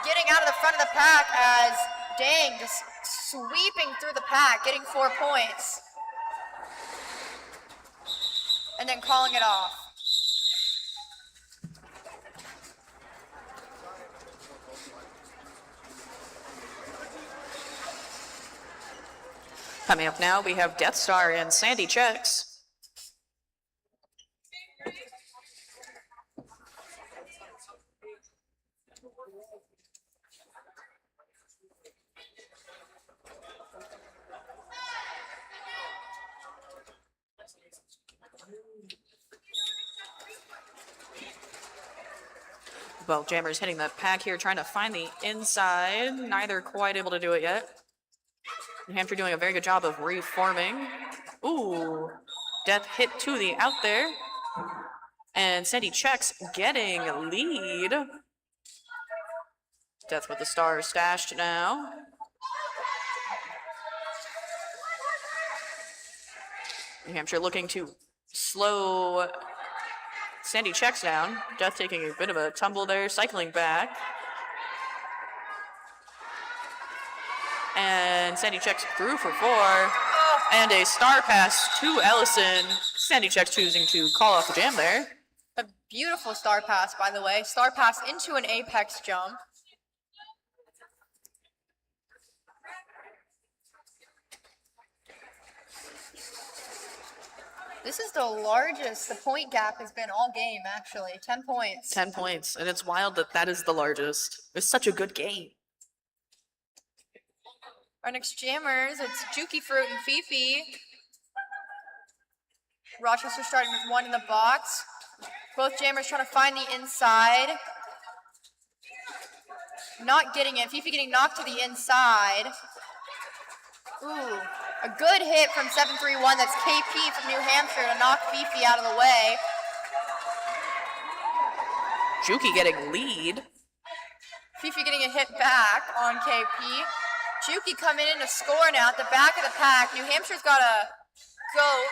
Speaker 2: Getting out of the front of the pack as Dang just sweeping through the pack, getting 4 points. And then calling it off.
Speaker 1: Coming up now, we have Death Star and Sandy Checks. Both jammers hitting the pack here, trying to find the inside. Neither quite able to do it yet. New Hampshire doing a very good job of reforming. Ooh, Death hit to the out there. And Sandy Checks getting a lead. Death with the star stashed now. New Hampshire looking to slow Sandy Checks down. Death taking a bit of a tumble there, cycling back. And Sandy Checks through for 4. And a star pass to Ellison. Sandy Checks choosing to call off the jam there.
Speaker 2: A beautiful star pass, by the way. Star pass into an apex jump. This is the largest the point gap has been all game, actually. 10 points.
Speaker 1: 10 points. And it's wild that that is the largest. It's such a good game.
Speaker 2: Our next jammers, it's Juki Fruit and Fifi. Rochester starting with 1 in the box. Both jammers trying to find the inside. Not getting it. Fifi getting knocked to the inside. Ooh, a good hit from 731. That's KP from New Hampshire to knock Fifi out of the way.
Speaker 1: Juki getting lead.
Speaker 2: Fifi getting a hit back on KP. Juki coming in to score now at the back of the pack. New Hampshire's got to go.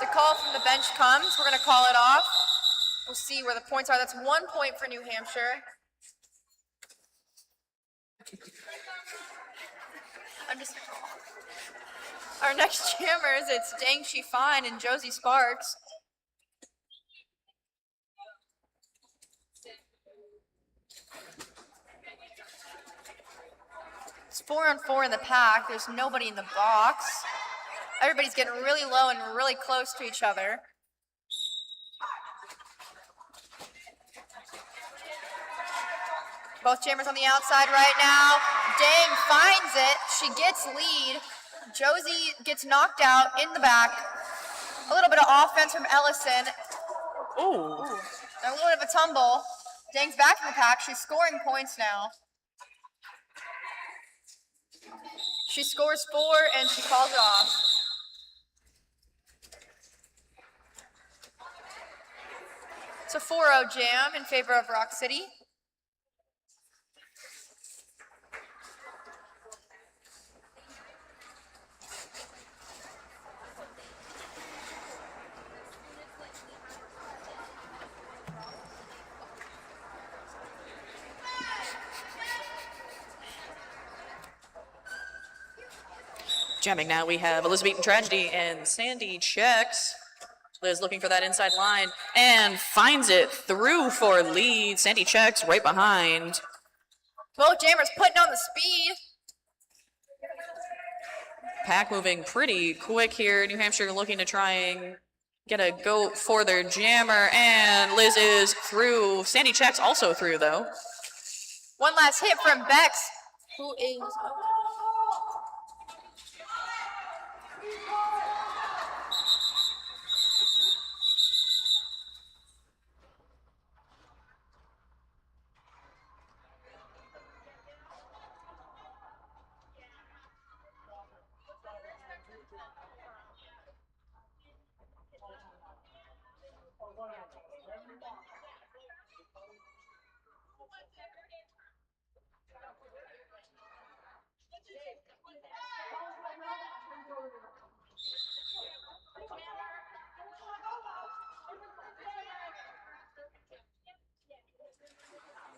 Speaker 2: The call from the bench comes. We're going to call it off. We'll see where the points are. That's 1 point for New Hampshire. Our next jammers, it's Dang She Fine and Josie Sparks. It's 4-on-4 in the pack. There's nobody in the box. Everybody's getting really low and really close to each other. Both jammers on the outside right now. Dang finds it. She gets lead. Josie gets knocked out in the back. A little bit of offense from Ellison.
Speaker 1: Ooh.
Speaker 2: A little bit of a tumble. Dang's back in the pack. She's scoring points now. She scores 4 and she calls it off. It's a 4-0 jam in favor of Rock City.
Speaker 1: Jamming now, we have Elizabethan Tragedy and Sandy checks. Liz looking for that inside line and finds it through for lead. Sandy checks right behind.
Speaker 2: Both jammers putting on the speed.
Speaker 1: Pack moving pretty quick here. New Hampshire looking to try and get a go for their jammer, and Liz is through. Sandy checks also through, though.
Speaker 2: One last hit from Bex, who is...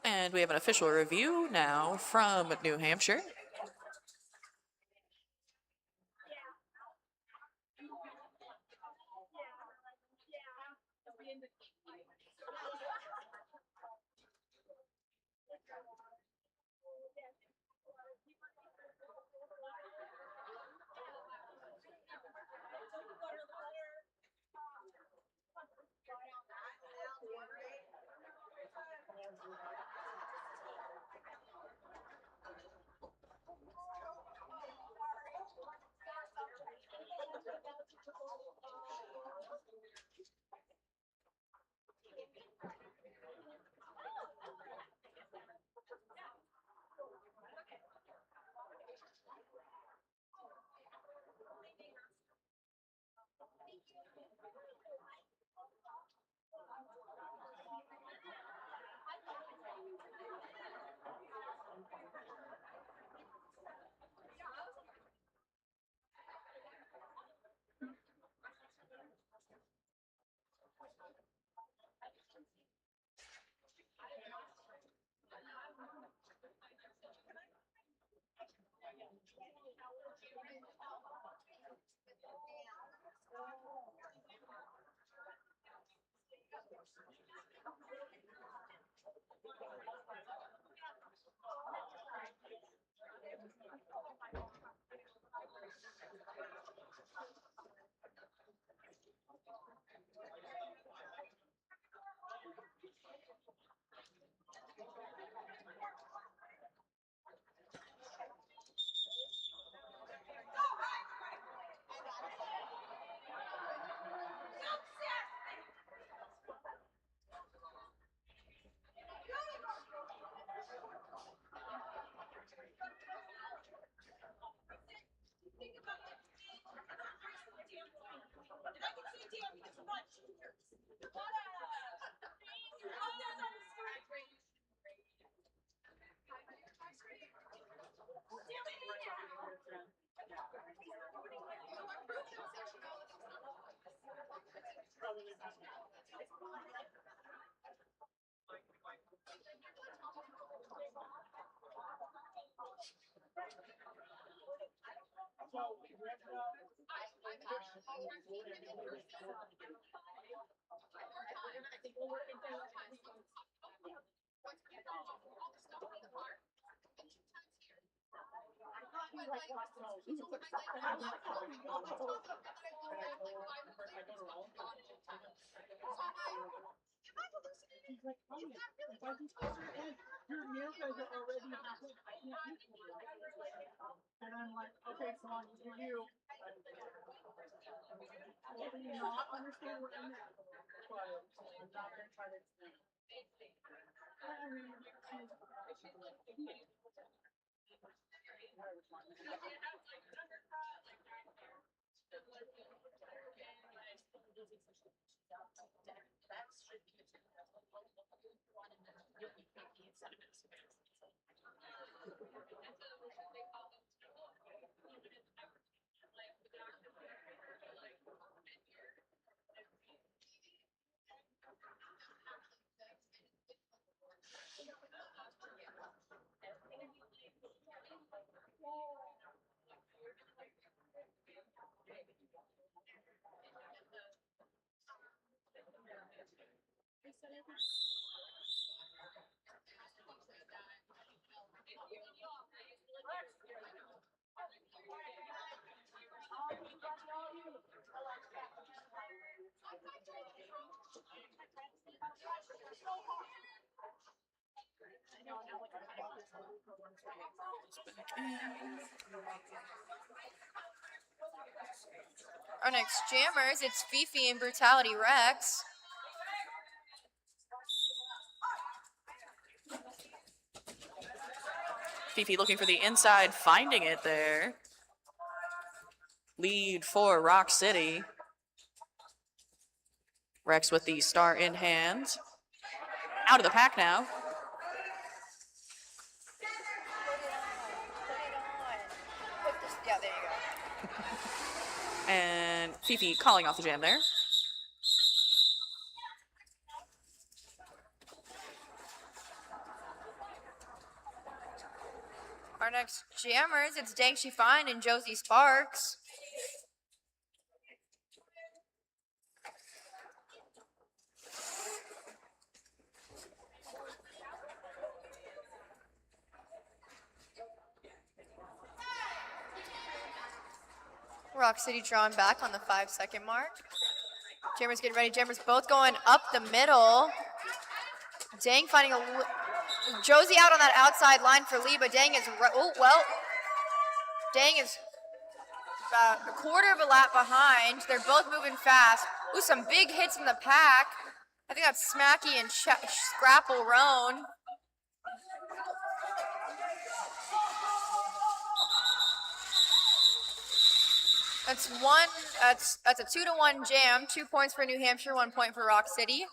Speaker 1: And we have an official review now from New Hampshire.
Speaker 2: Our next jammers, it's Fifi and Brutality Rex.
Speaker 1: Fifi looking for the inside, finding it there. Lead for Rock City. Rex with the star in hand. Out of the pack now.
Speaker 2: Yeah, there you go.
Speaker 1: And Fifi calling off the jam there.
Speaker 2: Our next jammers, it's Dang She Fine and Josie Sparks. Rock City drawing back on the 5-second mark. Jammers getting ready. Jammers both going up the middle. Dang finding Josie out on that outside line for Lee, but Dang is, Dang is about a quarter of a lap behind. They're both moving fast. Ooh, some big hits in the pack. I think that's Smacky and Scrapple Roan. That's a 2-1 jam. 2 points for New Hampshire, 1 point for Rock City.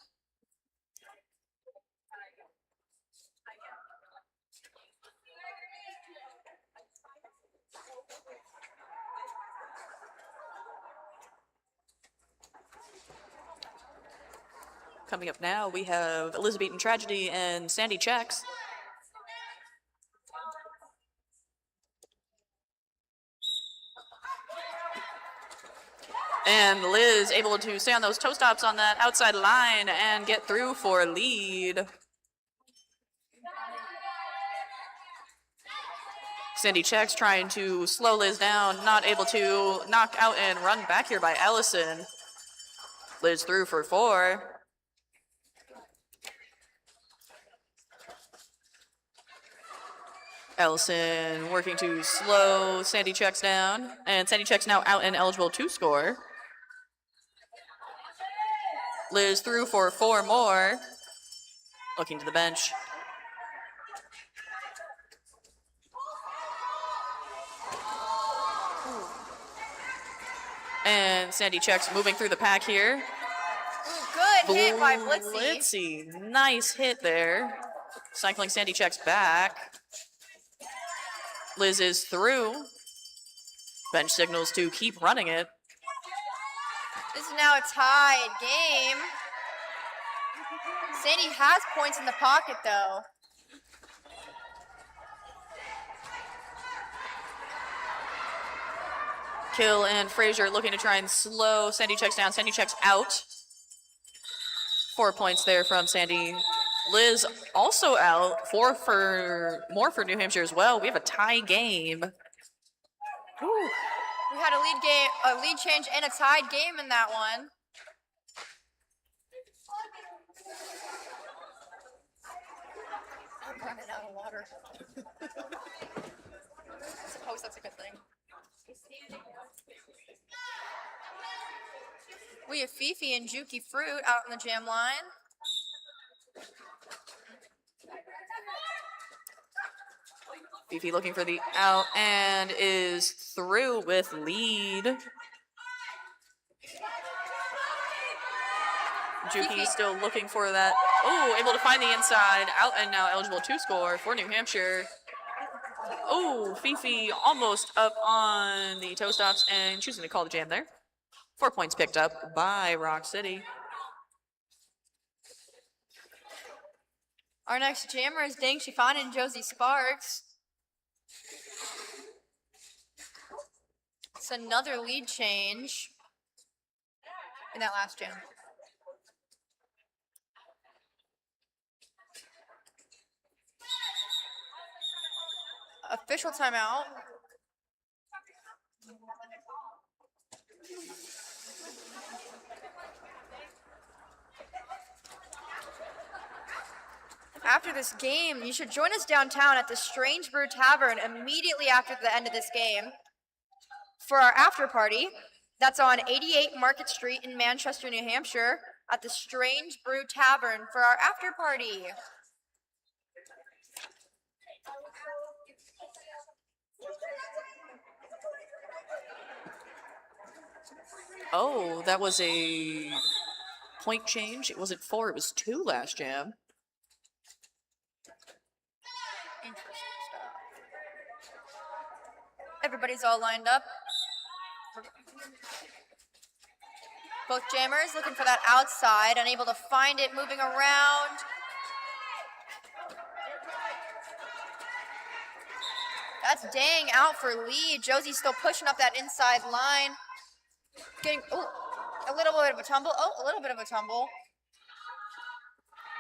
Speaker 1: Coming up now, we have Elizabethan Tragedy and Sandy Checks. And Liz able to stay on those toe stops on that outside line and get through for a lead. Sandy Checks trying to slow Liz down, not able to knock out and run back here by Ellison. Liz through for 4. Ellison working to slow Sandy Checks down, and Sandy Checks now out and eligible to score. Liz through for 4 more. Looking to the bench. And Sandy Checks moving through the pack here.
Speaker 2: Good hit by Blitzy.
Speaker 1: Blitzy, nice hit there. Cycling Sandy Checks back. Liz is through. Bench signals to keep running it.
Speaker 2: This is now a tied game. Sandy has points in the pocket, though.
Speaker 1: Kill and Frazier looking to try and slow Sandy Checks down. Sandy Checks out. 4 points there from Sandy. Liz also out. More for New Hampshire as well. We have a tie game.
Speaker 2: Whew. We had a lead change and a tied game in that one. I'm running out of water. I suppose that's a good thing. We have Fifi and Juki Fruit out on the jam line.
Speaker 1: Fifi looking for the out and is through with lead. Juki still looking for that. Oh, able to find the inside. Out and now eligible to score for New Hampshire. Oh, Fifi almost up on the toe stops and choosing to call the jam there. 4 points picked up by Rock City.
Speaker 2: Our next jammer is Dang Shifan and Josie Sparks. It's another lead change in that last jam. Official timeout. After this game, you should join us downtown at the Strange Brew Tavern immediately after the end of this game for our after party. That's on 88 Market Street in Manchester, New Hampshire, at the Strange Brew Tavern for our after party.
Speaker 1: Oh, that was a point change. It wasn't 4, it was 2 last jam.
Speaker 2: Interesting stuff. Everybody's all lined up. Both jammers looking for that outside, unable to find it, moving around. That's dang out for lead. Josie's still pushing up that inside line. Getting, a little bit of a tumble. A little bit of a tumble.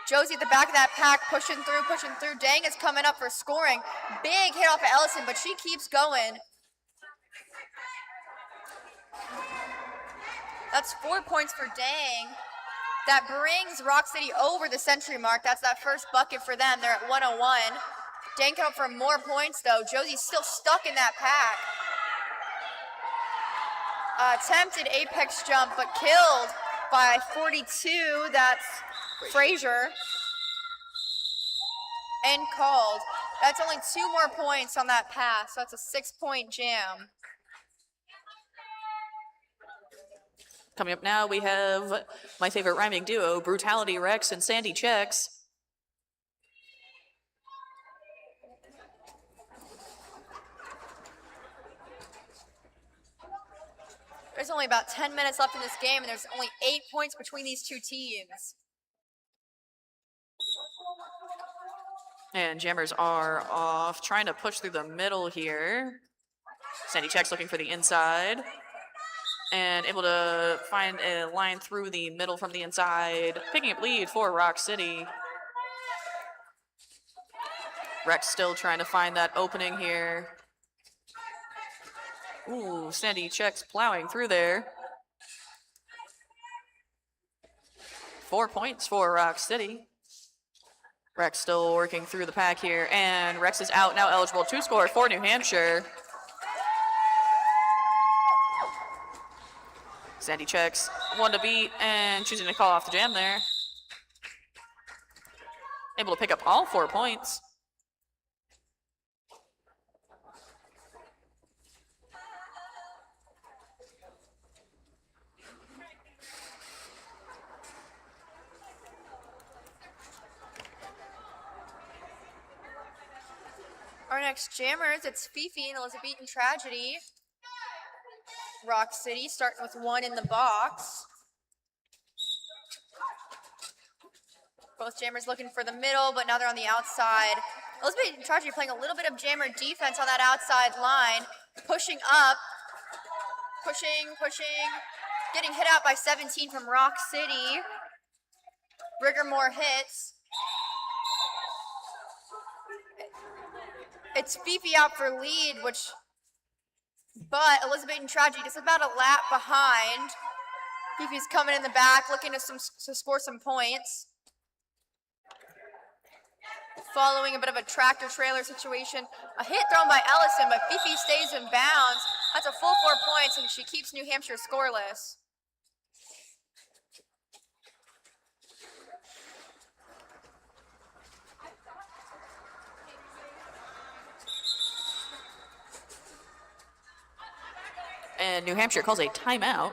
Speaker 2: Josie at the back of that pack, pushing through, pushing through. Dang is coming up for scoring. Big hit off of Ellison, but she keeps going. That's 4 points for Dang. That brings Rock City over the century mark. That's that first bucket for them. They're at 101. Dang can up for more points, though. Josie's still stuck in that pack. Attempted apex jump, but killed by 42. That's Frazier. And called. That's only 2 more points on that pass, so that's a 6-point jam.
Speaker 1: Coming up now, we have my favorite rhyming duo, Brutality Rex and Sandy Checks.
Speaker 2: There's only about 10 minutes left in this game, and there's only 8 points between these two teams.
Speaker 1: And jammers are off, trying to push through the middle here. Sandy Checks looking for the inside. And able to find a line through the middle from the inside. Picking up lead for Rock City. Rex still trying to find that opening here. Ooh, Sandy Checks plowing through there. 4 points for Rock City. Rex still working through the pack here, and Rex is out, now eligible to score for New Hampshire. Sandy Checks, one to beat, and choosing to call off the jam there. Able to pick up all 4 points.
Speaker 2: Our next jammers, it's Fifi and Elizabethan Tragedy. Rock City starting with 1 in the box. Both jammers looking for the middle, but now they're on the outside. Elizabethan Tragedy playing a little bit of jammer defense on that outside line. Pushing up. Pushing. Getting hit out by 17 from Rock City. Rigor more hits. It's Fifi out for lead, but Elizabethan Tragedy just about a lap behind. Fifi's coming in the back, looking to score some points. Following a bit of a tractor-trailer situation. A hit thrown by Ellison, but Fifi stays in bounds. That's a full 4 points, and she keeps New Hampshire scoreless.
Speaker 1: And New Hampshire calls a timeout.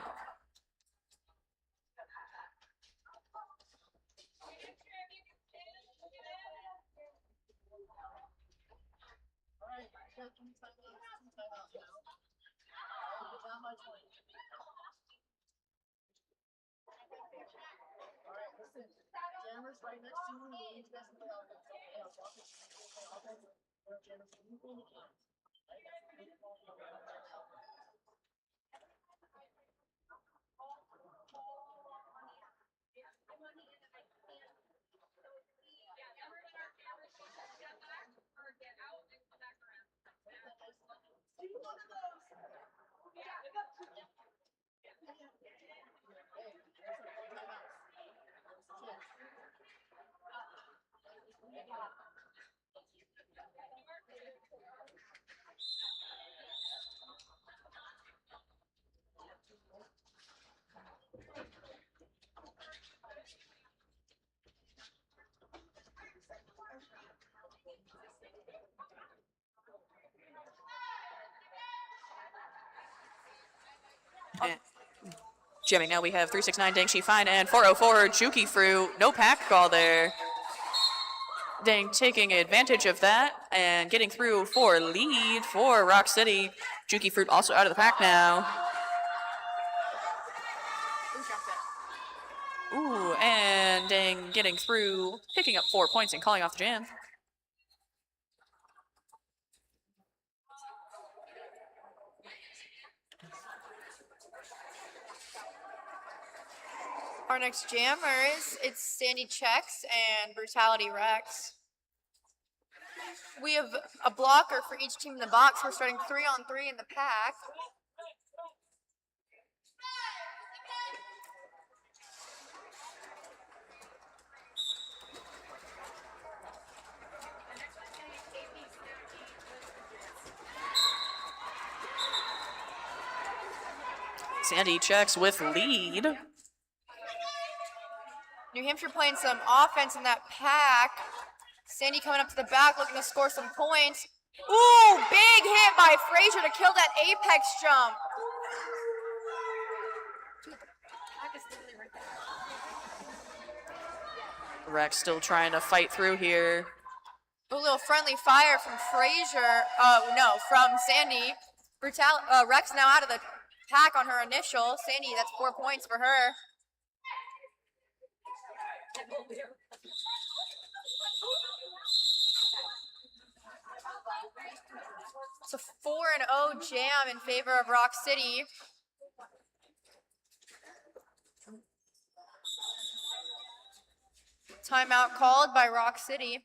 Speaker 1: And jamming now, we have 369 Dang Shi Fine and 404 Juki Fruit. No pack call there. Dang taking advantage of that and getting through for lead for Rock City. Juki Fruit also out of the pack now. Ooh, and Dang getting through, picking up 4 points and calling off the jam.
Speaker 2: Our next jammers, it's Sandy Checks and Brutality Rex. We have a blocker for each team in the box. We're starting 3-on-3 in the pack.
Speaker 1: Sandy Checks with lead.
Speaker 2: New Hampshire playing some offense in that pack. Sandy coming up to the back looking to score some points. Ooh, big hit by Frazier to kill that apex jump.
Speaker 1: Rex still trying to fight through here.
Speaker 2: A little friendly fire from Frazier. From Sandy. Rex now out of the pack on her initial. Sandy, that's 4 points for her. It's a 4-0 jam in favor of Rock City. Timeout called by Rock City.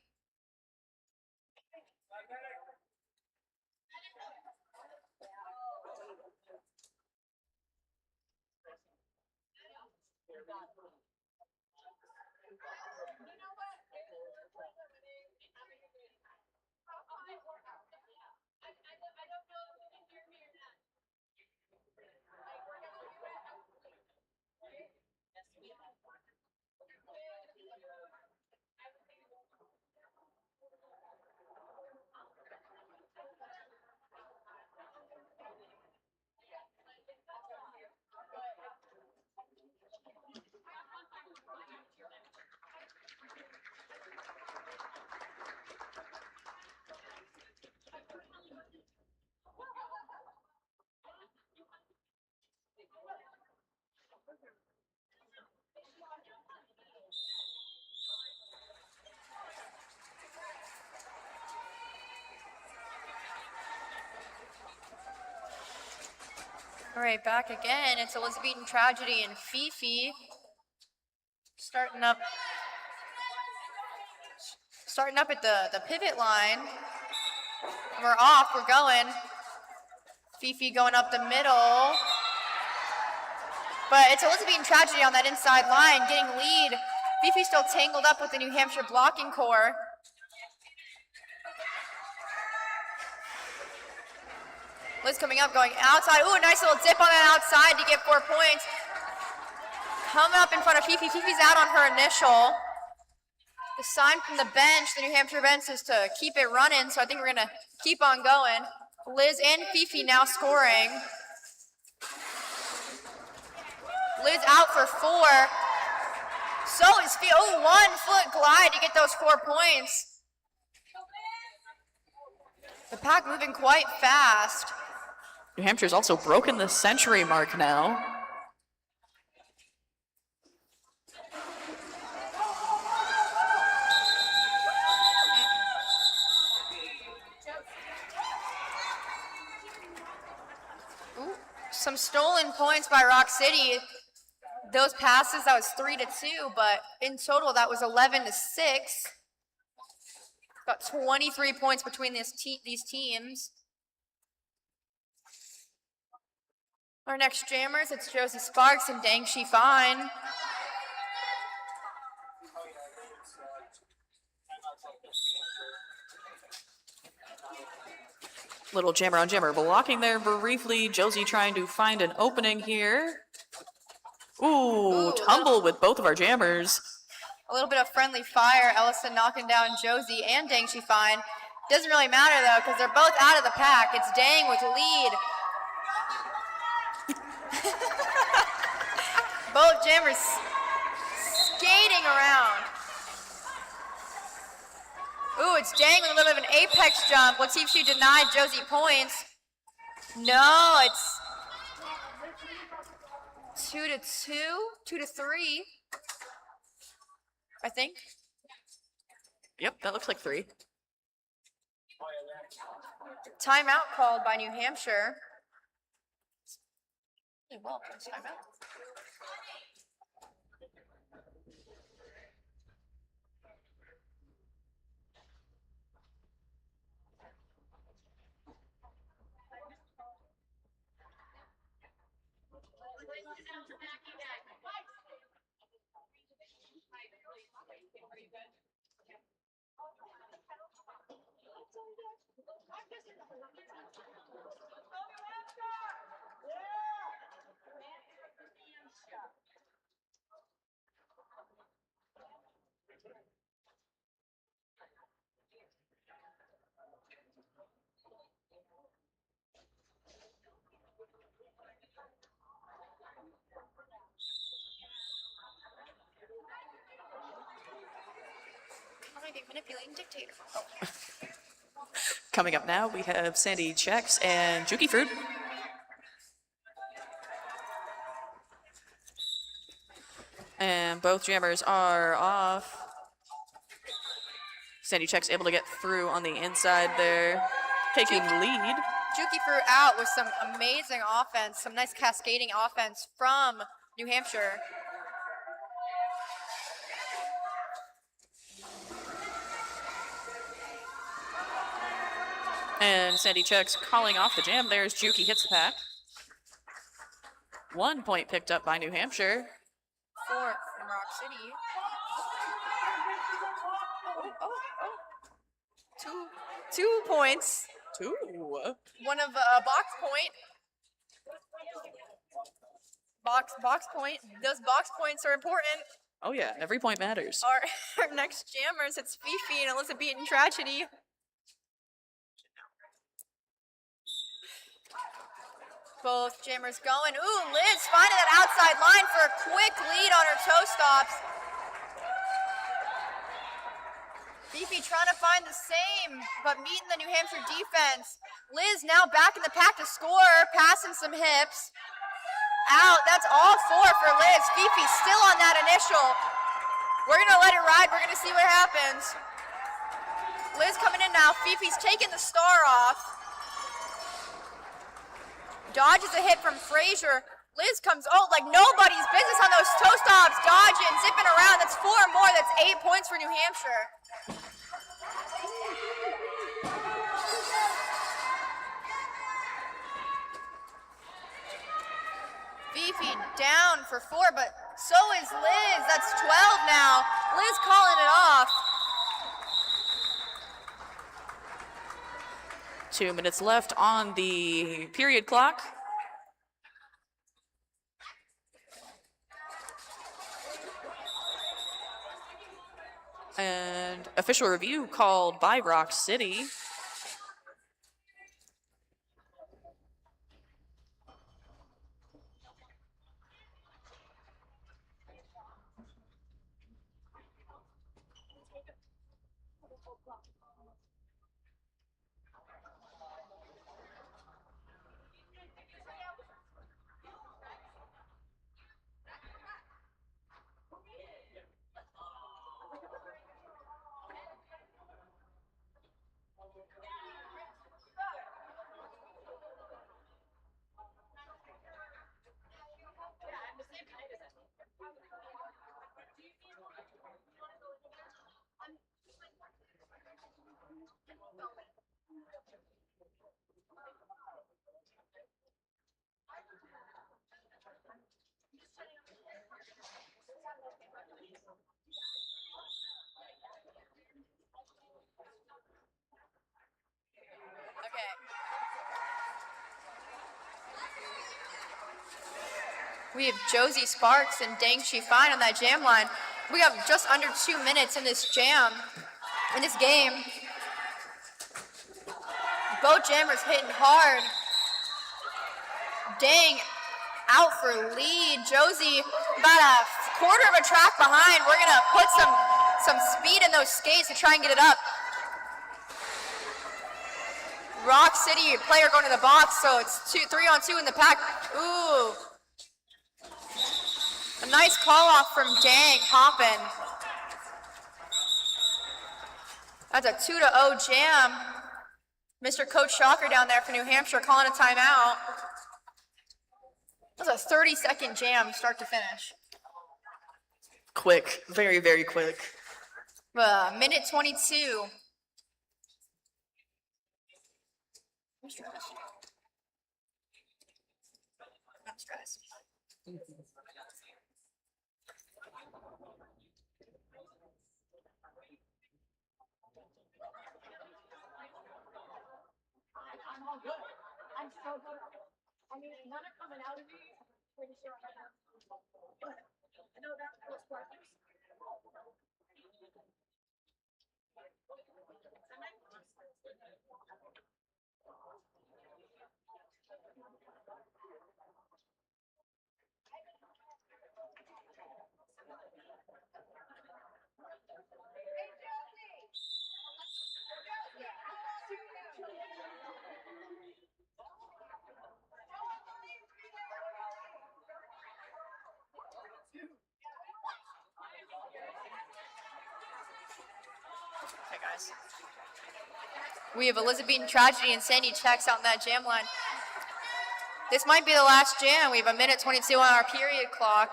Speaker 2: All right, back again. It's Elizabethan Tragedy and Fifi. Starting up at the pivot line. We're off, we're going. Fifi going up the middle. But it's Elizabethan Tragedy on that inside line, getting lead. Fifi still tangled up with the New Hampshire blocking core. Liz coming up, going outside. Ooh, a nice little dip on that outside to get 4 points. Coming up in front of Fifi. Fifi's out on her initial. The sign from the bench, the New Hampshire bench, is to keep it running, so I think we're going to keep on going. Liz and Fifi now scoring. Liz out for 4. So is Fifi. Oh, 1 foot glide to get those 4 points. The pack moving quite fast.
Speaker 1: New Hampshire's also broken the century mark now.
Speaker 2: Ooh, some stolen points by Rock City. Those passes, that was 3-2, but in total that was 11-6. About 23 points between these teams. Our next jammers, it's Josie Sparks and Dang She Fine.
Speaker 1: Little jammer on jammer blocking there briefly. Josie trying to find an opening here. Ooh, tumble with both of our jammers.
Speaker 2: A little bit of friendly fire. Ellison knocking down Josie and Dang She Fine. Doesn't really matter though, because they're both out of the pack. It's Dang with lead. Both jammers skating around. Ooh, it's Dang with a little bit of an apex jump. Let's see if she denied Josie points. No, it's 2-2, 2-3, I think.
Speaker 1: Yep, that looks like 3.
Speaker 2: Timeout called by New Hampshire. Well, timeout. Manipulating dictator.
Speaker 1: Coming up now, we have Sandy Chex and Juki Fruit. And both jammers are off. Sandy Chex able to get through on the inside there, taking lead.
Speaker 2: Juki Fruit out with some amazing offense, some nice cascading offense from New Hampshire.
Speaker 1: And Sandy Chex calling off the jam. There's Juki hits the pack. 1 point picked up by New Hampshire.
Speaker 2: 4 from Rock City. Oh. 2 points.
Speaker 1: 2.
Speaker 2: One of a box point. Box point. Those box points are important.
Speaker 1: Oh yeah, every point matters.
Speaker 2: Our next jammers, it's Fifi and Elizabethan Tragedy. Both jammers going. Ooh, Liz finding that outside line for a quick lead on her toe stops. Fifi trying to find the same, but meeting the New Hampshire defense. Liz now back in the pack to score, passing some hips. Out, that's all 4 for Liz. Fifi still on that initial. We're gonna let it ride, we're gonna see what happens. Liz coming in now, Fifi's taking the star off. Dodges a hit from Frazier. Liz comes, like nobody's business on those toe stops, dodging, zipping around. That's 4 more, that's 8 points for New Hampshire. Fifi down for 4, but so is Liz. That's 12 now. Liz calling it off.
Speaker 1: 2 minutes left on the period clock. And official review called by Rock City.
Speaker 2: We have Josie Sparks and Dang She Fine on that jam line. We have just under 2 minutes in this jam, in this game. Both jammers hitting hard. Dang out for lead. Josie about a quarter of a track behind. We're gonna put some speed in those skates to try and get it up. Rock City player going to the box, so it's 3-on-2 in the pack. Ooh. A nice call off from Dang Hoppin. That's a 2-0 jam. Mr. Coach Shocker down there for New Hampshire calling a timeout. That was a 30-second jam start to finish.
Speaker 1: Quick, very, very quick.
Speaker 2: Minute 22. I'm stressed.
Speaker 4: I'm all good. I'm so good. I mean, none are coming out of me. I'm pretty sure I have. But I know that was practice.
Speaker 2: Okay, guys. We have Elizabethan Tragedy and Sandy Checks on that jam line. This might be the last jam. We have a minute 22 on our period clock.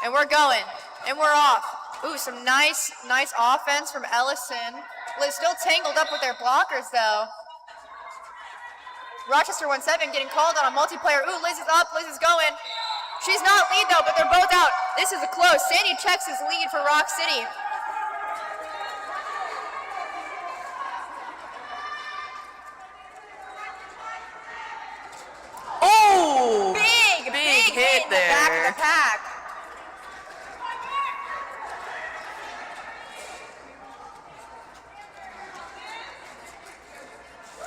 Speaker 2: And we're going. And we're off. Ooh, some nice offense from Ellison. Liz still tangled up with their blockers, though. Rochester 1-7 getting called on a multiplayer. Ooh, Liz is up. Liz is going. She's not lead, though, but they're both out. This is a close. Sandy Checks his lead for Rock City.
Speaker 1: Oh!
Speaker 2: Big hit in the back of the pack.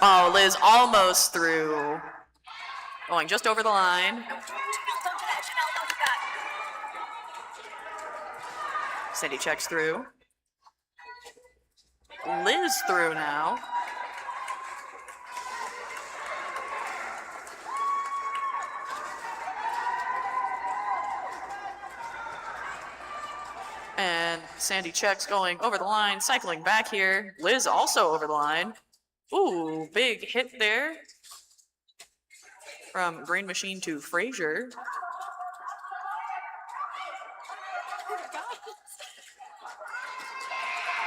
Speaker 1: Oh, Liz almost through. Going just over the line. Sandy checks through. Liz through now. And Sandy checks going over the line, cycling back here. Liz also over the line. Ooh, big hit there from Green Machine to Frazier.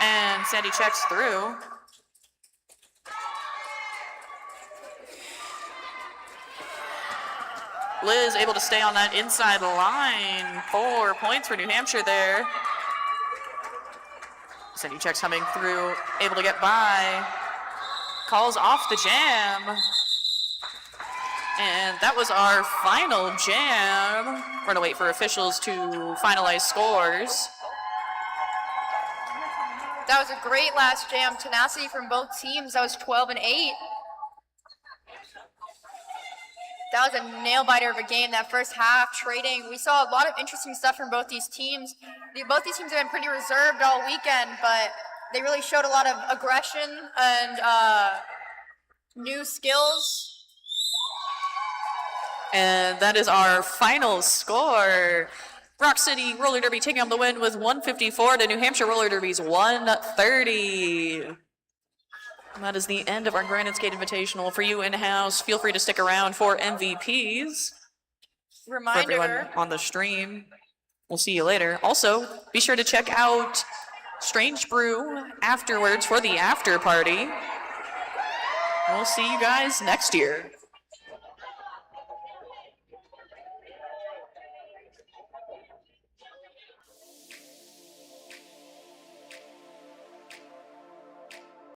Speaker 1: And Sandy checks through. Liz able to stay on that inside line. 4 points for New Hampshire there. Sandy checks coming through, able to get by. Calls off the jam. And that was our final jam. We're gonna wait for officials to finalize scores.
Speaker 2: That was a great last jam. Tenacity from both teams. That was 12-8. That was a nail-biter of a game, that first half, trading. We saw a lot of interesting stuff from both these teams. Both these teams have been pretty reserved all weekend, but they really showed a lot of aggression and new skills.
Speaker 1: And that is our final score. Rock City Roller Derby taking on the win with 154 to New Hampshire Roller Derby's 130. And that is the end of our Granite Skate Invitational. For you in-house, feel free to stick around for MVPs. For everyone
Speaker 2: Reminder.
Speaker 1: on the stream, we'll see you later. Also, be sure to check out Strange Brew afterwards for the after party. We'll see you guys next year.